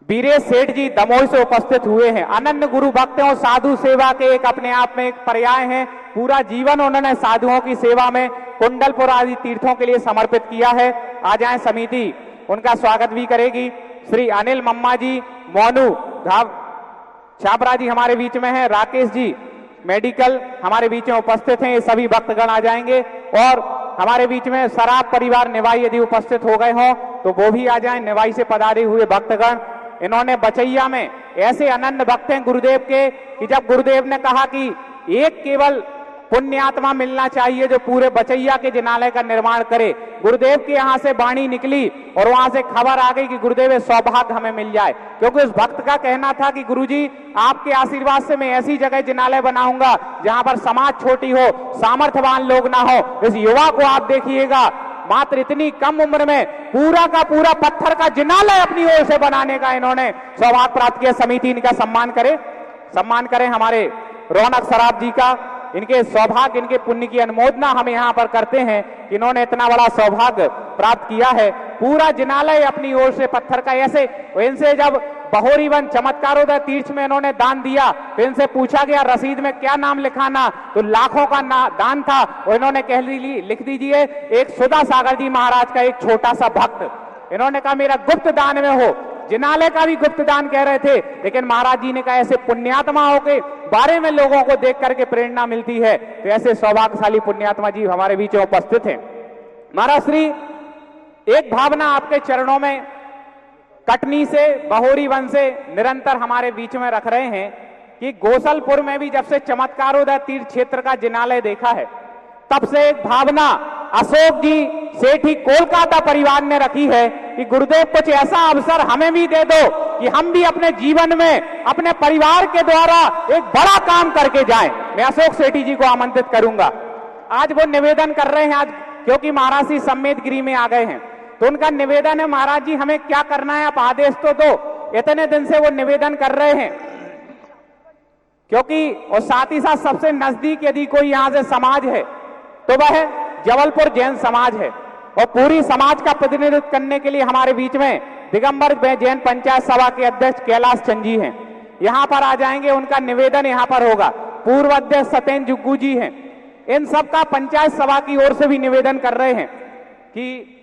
वीरेश सेठ जी दमोह से उपस्थित हुए हैं। अनन्य गुरु भक्त और साधु सेवा के एक अपने आप में एक पर्याय हैं। पूरा जीवन उन्होंने साधुओं की सेवा में कुंडलपुर आदि तीर्थों के लिए समर्पित किया है। आ जाए, समिति उनका स्वागत भी करेगी। श्री अनिल मम्मा जी, मोनू छापरा जी हमारे बीच में है, राकेश जी मेडिकल हमारे बीच में उपस्थित हैं। ये सभी भक्तगण आ जाएंगे और हमारे बीच में शराब परिवार निवाई यदि उपस्थित हो गए हों तो वो भी आ जाएं। निवाई से पधारे हुए भक्तगण, इन्होंने बचैया में ऐसे अनन्य भक्त हैं गुरुदेव के कि जब गुरुदेव ने कहा कि एक केवल पुण्यात्मा मिलना चाहिए जो पूरे बचैया के जिनालय का निर्माण करे, गुरुदेव के यहाँ से वाणी निकली और वहां से खबर आ गई कि गुरुदेव सौभाग्य हमें मिल जाए, क्योंकि उस भक्त का कहना था कि गुरुजी आपके आशीर्वाद से मैं ऐसी जगह जिनालय बनाऊंगा जहां पर समाज छोटी हो, सामर्थ्यवान लोग ना हो। इस युवा को आप देखिएगा, मात्र इतनी कम उम्र में पूरा का पूरा पत्थर का जिनालय अपनी ओर से बनाने का इन्होंने सौभाग्य प्राप्त किया। समिति इनका सम्मान करे हमारे रौनक सराफ जी का, इनके सौभाग्य, इनके पुण्य की अनुमोदना हम यहाँ पर करते हैं कि इन्होंने इतना बड़ा सौभाग्य प्राप्त किया है। पूरा जिनालय अपनी ओर से पत्थर का, ऐसे इनसे जब बहोरीवन चमत्कारोदय तीर्थ में इन्होंने दान दिया तो इनसे पूछा गया रसीद में क्या नाम लिखाना, तो लाखों का दान था और इन्होंने कह लिख दीजिए एक सुधा सागर जी महाराज का एक छोटा सा भक्त। इन्होंने कहा मेरा गुप्त दान में हो, जिनालय का भी गुप्त दान कह रहे थे, लेकिन महाराज जी ने कहा ऐसे पुण्यात्माओं के बारे में लोगों को देख करके प्रेरणा मिलती है, तो ऐसे सौभाग्यशाली पुण्यात्मा जी हमारे बीच में उपस्थित हैं। महाराज श्री एक भावना आपके चरणों में कटनी से, बहोरीवन से निरंतर हमारे बीच में रख रहे हैं कि गोसलपुर में भी जब से चमत्कारोदय तीर्थ क्षेत्र का जिनालय देखा है तब से एक भावना अशोक जी सेठी कोलकाता परिवार ने रखी है कि गुरुदेव कुछ ऐसा अवसर हमें भी दे दो कि हम भी अपने जीवन में अपने परिवार के द्वारा एक बड़ा काम करके जाएं। मैं अशोक सेठी जी को आमंत्रित करूंगा। आज वो निवेदन कर रहे हैं, आज क्योंकि महाराज जी सम्मेद गिरी में आ गए हैं तो उनका निवेदन है महाराज जी हमें क्या करना है, आप आदेश तो दो। इतने दिन से वो निवेदन कर रहे हैं क्योंकि और साथ ही साथ सबसे नजदीक यदि कोई यहां से समाज है तो वह जबलपुर जैन समाज है और पूरी समाज का प्रतिनिधित्व करने के लिए हमारे बीच में दिगंबर जैन पंचायत सभा के अध्यक्ष कैलाश चंद जी हैं, यहां पर आ जाएंगे, उनका निवेदन यहां पर होगा। पूर्व अध्यक्ष सत्येंद्र जुग्गू जी हैं, इन सबका पंचायत सभा की ओर से भी निवेदन कर रहे हैं कि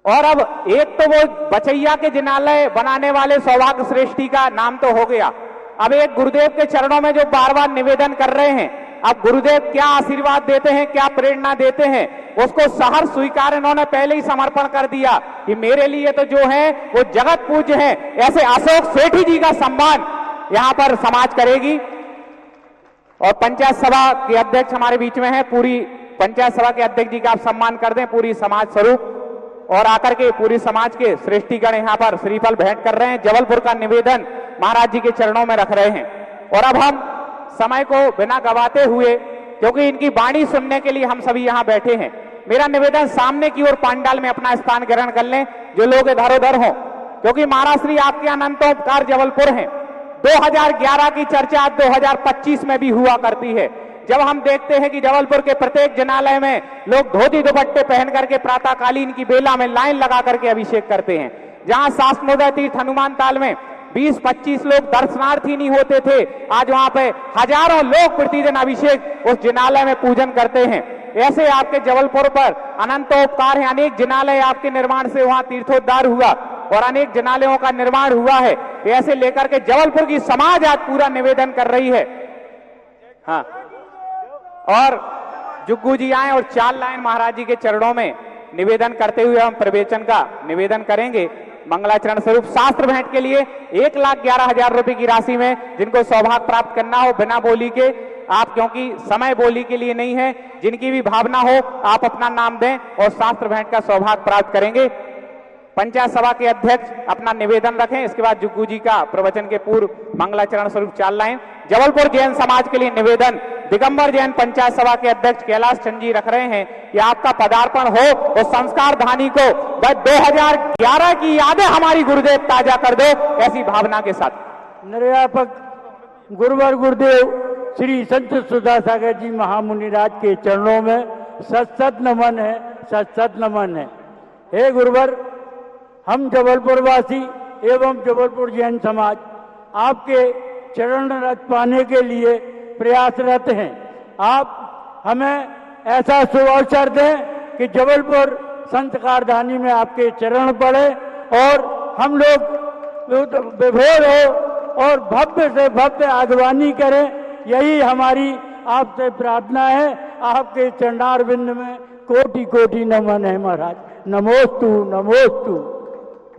और अब एक तो वो बचैया के जिनालय बनाने वाले सौभाग्य श्रेष्ठी का नाम तो हो गया, अब एक गुरुदेव के चरणों में जो बार बार निवेदन कर रहे हैं, अब गुरुदेव क्या आशीर्वाद देते हैं, क्या प्रेरणा देते हैं, उसको सहर्ष स्वीकार इन्होंने पहले ही समर्पण कर दिया कि मेरे लिए तो जो है वो जगत पूज्य है। ऐसे अशोक सेठी जी का सम्मान यहां पर समाज करेगी और पंचायत सभा के अध्यक्ष हमारे बीच में है, पूरी पंचायत सभा के अध्यक्ष जी का आप सम्मान कर दें पूरी समाज स्वरूप और आकर के पूरी समाज के श्रेष्ठीगण यहां पर श्रीफल भेंट कर रहे हैं, जबलपुर का निवेदन महाराज जी के चरणों में रख रहे हैं। और अब हम समय को बिना गवाते हुए, क्योंकि इनकी वाणी सुनने के लिए हम सभी यहां बैठे हैं, मेरा निवेदन सामने की ओर पांडाल में अपना स्थान ग्रहण कर लें जो लोग इधर उधर हों, क्योंकि महाराज श्री आपके अनंतोपकार जबलपुर हैं। 2011 की चर्चा 2025 में भी हुआ करती है, जब हम देखते हैं कि जबलपुर के प्रत्येक जिनालय में लोग धोती दुपट्टे पहन करके प्रातःकालीन की बेला में लाइन लगा करके अभिषेक करते हैं। जहां शासनोदय तीर्थ हनुमान ताल में 20-25 लोग दर्शनार्थी नहीं होते थे, आज वहां पे हजारों लोग प्रतिदिन अभिषेक उस जिनालय में पूजन करते हैं। ऐसे आपके जबलपुर पर अनंतोपकार है, अनेक जिनालय आपके निर्माण से वहां तीर्थोद्धार हुआ और अनेक जिनालयों का निर्माण हुआ है। ऐसे लेकर के जबलपुर की समाज आज पूरा निवेदन कर रही है। हाँ, और जुग्गू जी आए और 4 लाइन महाराज जी के चरणों में निवेदन करते हुए हम प्रवचन का निवेदन करेंगे। मंगलाचरण स्वरूप शास्त्र भेंट के लिए 1,11,000 रुपए की राशि में जिनको सौभाग्य प्राप्त करना हो बिना बोली के, आप क्योंकि समय बोली के लिए नहीं है, जिनकी भी भावना हो आप अपना नाम दें और शास्त्र भेंट का सौभाग्य प्राप्त करेंगे। पंचायत सभा के अध्यक्ष अपना निवेदन रखें, इसके बाद जुग्गू जी का प्रवचन के पूर्व मंगलाचरण स्वरूप 4 लाइन। जबलपुर जैन समाज के लिए निवेदन दिगंबर जैन पंचायत सभा के अध्यक्ष कैलाश चंद जी रख रहे हैं कि आपका पदार्पण हो और संस्कार धानी को 2011 की यादें हमारी गुरुदेव ताजा कर दो, ऐसी भावना के साथ। निर्यापक गुरुवर गुरुदेव श्री संत सुधा सागर जी महामुनिराज के चरणों में सत नमन है, सत नमन है। हे गुरुवर, हम जबलपुर वासी एवं जबलपुर जैन समाज आपके चरण रथ पाने के लिए प्रयासरत हैं। आप हमें ऐसा शुभ अवसर दें कि जबलपुर संत कारधानी में आपके चरण पड़े और हम लोग विभोर हो और भव्य से भव्य आगवानी करें, यही हमारी आपसे प्रार्थना है। आपके चरणारविंद में कोटि कोटि नमन है महाराज। नमोस्तु नमोस्तु।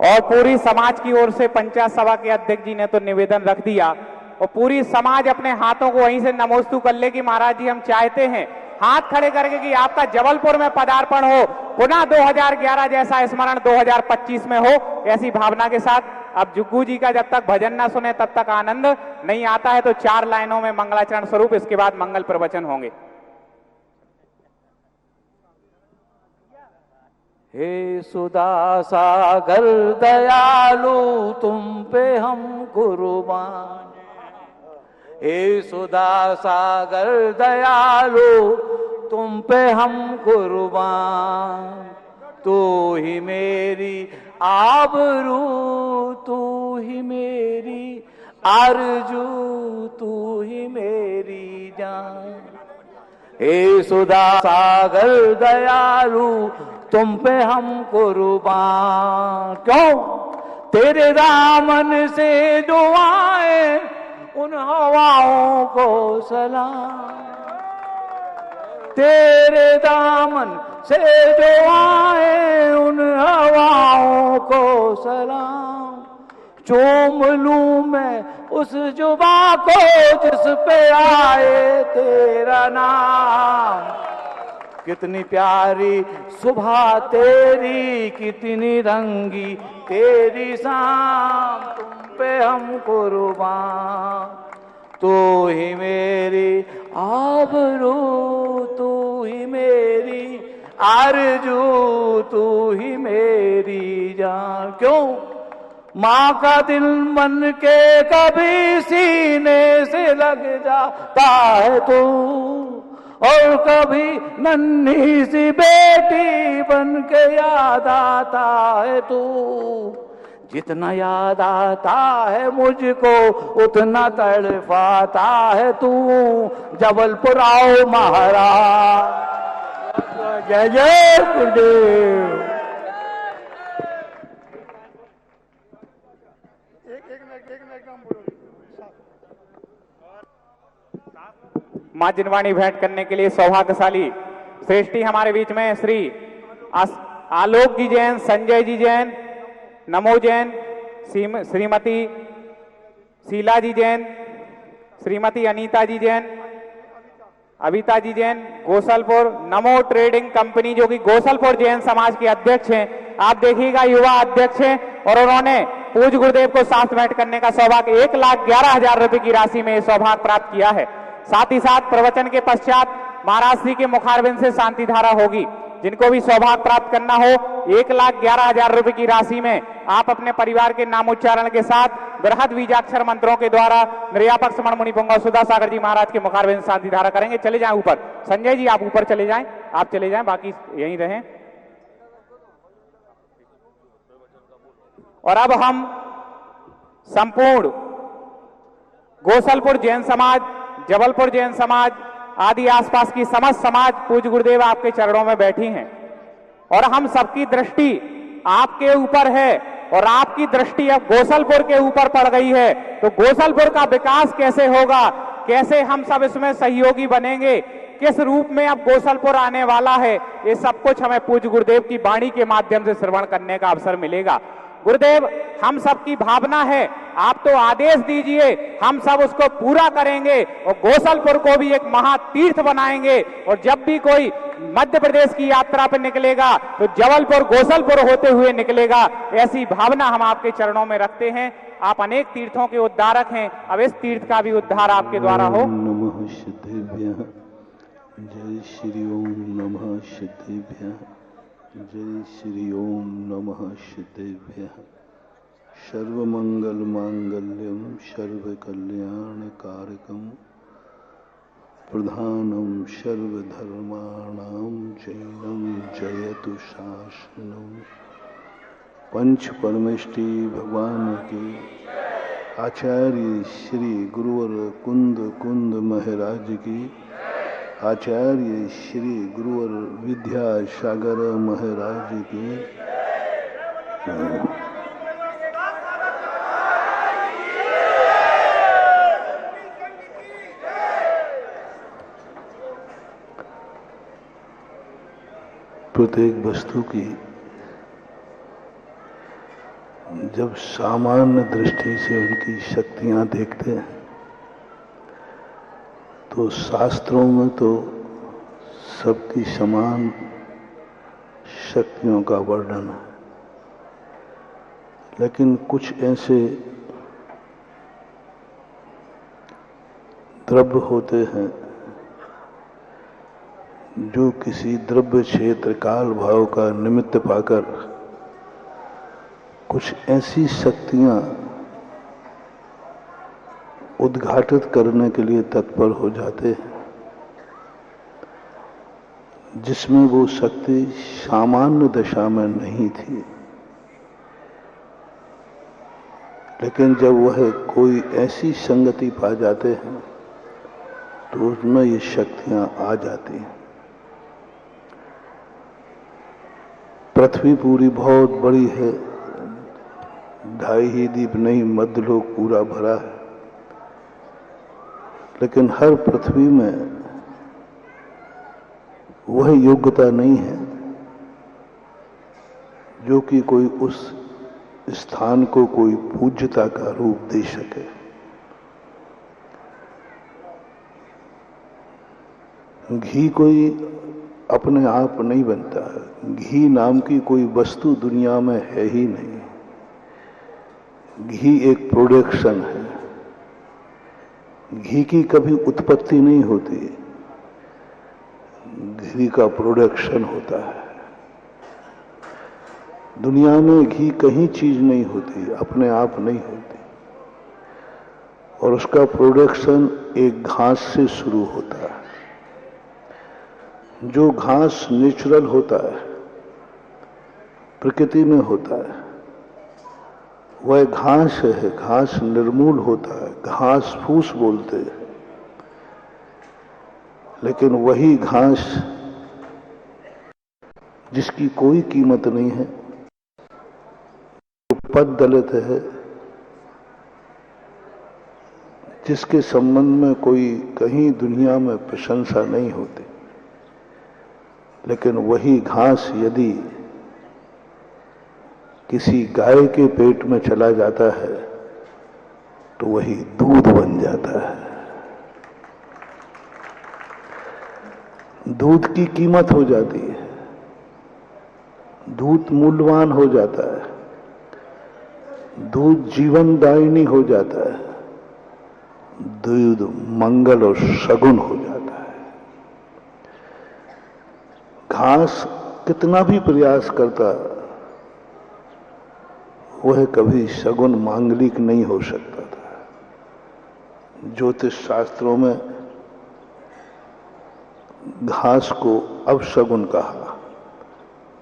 और पूरी समाज की ओर से पंचायत सभा के अध्यक्ष जी ने तो निवेदन रख दिया और पूरी समाज अपने हाथों को वहीं से नमोस्तु कर ले कि महाराज जी हम चाहते हैं हाथ खड़े करके कि आपका जबलपुर में पदार्पण हो, पुनः 2011 जैसा स्मरण 2025 में हो, ऐसी भावना के साथ। अब जुग्गू जी का जब तक भजन ना सुने तब तक आनंद नहीं आता है, तो 4 लाइनों में मंगलाचरण स्वरूप, इसके बाद मंगल प्रवचन होंगे। हे सुधा सागर दयालु तुम पे हम कुर्बान, हे सुधा सागर दयालु तुम पे हम कुर्बान, तू ही मेरी आबरू, तू ही मेरी आरजू, तू ही मेरी जान। हे सुधा सागर दयालु तुम पे हम कुर्बान, क्यों तेरे दामन से जो आए उन हवाओं को सलाम, तेरे दामन से जो आए उन हवाओं को सलाम। चूम लूं मैं उस जुबा को जिस पे आए तेरा नाम, कितनी प्यारी सुबह तेरी, कितनी रंगी तेरी शाम, तुम पे हम कुर्बान, तू ही मेरी आबरू, तू ही मेरी आरजू, तू ही मेरी जान। क्यों माँ का दिल मन के कभी सीने से लग जाता है तू, और कभी नन्ही सी बेटी बन के याद आता है तू। जितना याद आता है मुझको उतना तड़पाता है तू। जबलपुर आओ महाराज। जय जय गुरुदेव। मां जिनवाणी भेंट करने के लिए सौभाग्यशाली श्रेष्ठी हमारे बीच में श्री आलोक जी जैन, संजय जी जैन, नमो जैन, श्रीमती शीला जी जैन, श्रीमती अनीता जी जैन, अविता जी जैन, गोसलपुर नमो ट्रेडिंग कंपनी जो कि गोसलपुर जैन समाज के अध्यक्ष हैं। आप देखिएगा युवा अध्यक्ष हैं और उन्होंने पूज्य गुरुदेव को साथ भेंट करने का सौभाग्य 1,11,000 रुपए की राशि में सौभाग्य प्राप्त किया है। साथ ही साथ प्रवचन के पश्चात महाराज श्री के मुखारबिंद से शांति धारा होगी। जिनको भी सौभाग्य प्राप्त करना हो 1,11,000 रुपए की राशि में आप अपने परिवार के नामोच्चारण के साथ बृहद बीजाक्षर मंत्रों के द्वारा निर्यापक समण मुनि पुंगव सुधा सागर जी महाराज के मुखारबिंद शांति धारा करेंगे। चले जाएं ऊपर। संजय जी आप ऊपर चले जाएं, आप चले जाएं, बाकी यहीं रहें। और अब हम संपूर्ण गोसलपुर जैन समाज, जबलपुर जैन समाज आदि आसपास की समस्त समाज पूज्य गुरुदेव आपके चरणों में बैठी हैं और हम सबकी दृष्टि आपके ऊपर है और आपकी दृष्टि अब गोसलपुर के ऊपर पड़ गई है। तो गोसलपुर का विकास कैसे होगा, कैसे हम सब इसमें सहयोगी बनेंगे, किस रूप में अब गोसलपुर आने वाला है, ये सब कुछ हमें पूज्य गुरुदेव की वाणी के माध्यम से श्रवण करने का अवसर मिलेगा। गुरुदेव हम सबकी भावना है, आप तो आदेश दीजिए, हम सब उसको पूरा करेंगे और गोसलपुर को भी एक महातीर्थ बनाएंगे। और जब भी कोई मध्य प्रदेश की यात्रा पर निकलेगा तो जबलपुर गोसलपुर होते हुए निकलेगा, ऐसी भावना हम आपके चरणों में रखते हैं। आप अनेक तीर्थों के उद्धारक हैं, अब इस तीर्थ का भी उद्धार आपके द्वारा हो। नमः सिद्धेभ्यः जय श्री ओम नमः सिद्धेभ्यः जय श्री ओम नमः सिद्धेभ्यः। सर्वमंगल मांगल्यम सर्वकल्याणकारकम प्रधानम सर्वधर्माणां जैनम जयतु शासनम। पंच परमेष्टि भगवान के आचार्य श्री गुरुवर कुंद महाराज की, आचार्य श्री गुरुवर विद्यासागर महाराज की, प्रत्येक वस्तु की जब सामान्य दृष्टि से उनकी शक्तियां देखते हैं तो शास्त्रों में तो सबकी समान शक्तियों का वर्णन है, लेकिन कुछ ऐसे द्रव्य होते हैं जो किसी द्रव्य क्षेत्र काल भाव का निमित्त पाकर कुछ ऐसी शक्तियां उद्घाटित करने के लिए तत्पर हो जाते हैं, जिसमें वो शक्ति सामान्य दशा में नहीं थी, लेकिन जब वह कोई ऐसी संगति पा जाते हैं तो उसमें ये शक्तियां आ जाती हैं। पृथ्वी पूरी बहुत बड़ी है, 2.5 ही द्वीप नहीं मध्यलोक पूरा भरा है, लेकिन हर पृथ्वी में वह योग्यता नहीं है जो कि कोई उस स्थान को कोई पूज्यता का रूप दे सके। घी कोई अपने आप नहीं बनता, घी नाम की कोई वस्तु दुनिया में है ही नहीं। घी एक प्रोडक्शन है, घी की कभी उत्पत्ति नहीं होती, घी का प्रोडक्शन होता है। दुनिया में घी कहीं चीज नहीं होती, अपने आप नहीं होती, और उसका प्रोडक्शन एक घास से शुरू होता है। जो घास नेचुरल होता है, प्रकृति में होता है, वह घास है, घास निर्मूल होता है, घास फूस बोलते हैं। लेकिन वही घास जिसकी कोई कीमत नहीं है, जो पद दलित है, जिसके संबंध में कोई कहीं दुनिया में प्रशंसा नहीं होती, लेकिन वही घास यदि किसी गाय के पेट में चला जाता है तो वही दूध बन जाता है। दूध की कीमत हो जाती है, दूध मूल्यवान हो जाता है, दूध जीवनदायिनी हो जाता है, दूध मंगल और शगुन हो जाता है। घास कितना भी प्रयास करता, वह कभी शगुन मांगलिक नहीं हो सकता था। ज्योतिष शास्त्रों में घास को अपशगुन कहा,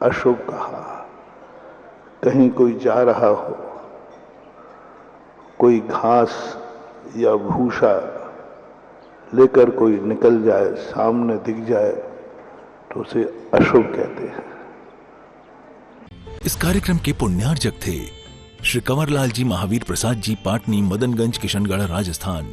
अशुभ कहा। कहीं कोई जा रहा हो, कोई घास या भूसा लेकर कोई निकल जाए, सामने दिख जाए, तो उसे अशुभ कहते हैं। इस कार्यक्रम के पुण्यार्जक थे श्री कंवरलाल जी महावीर प्रसाद जी, पाटनी, मदनगंज, किशनगढ़, राजस्थान।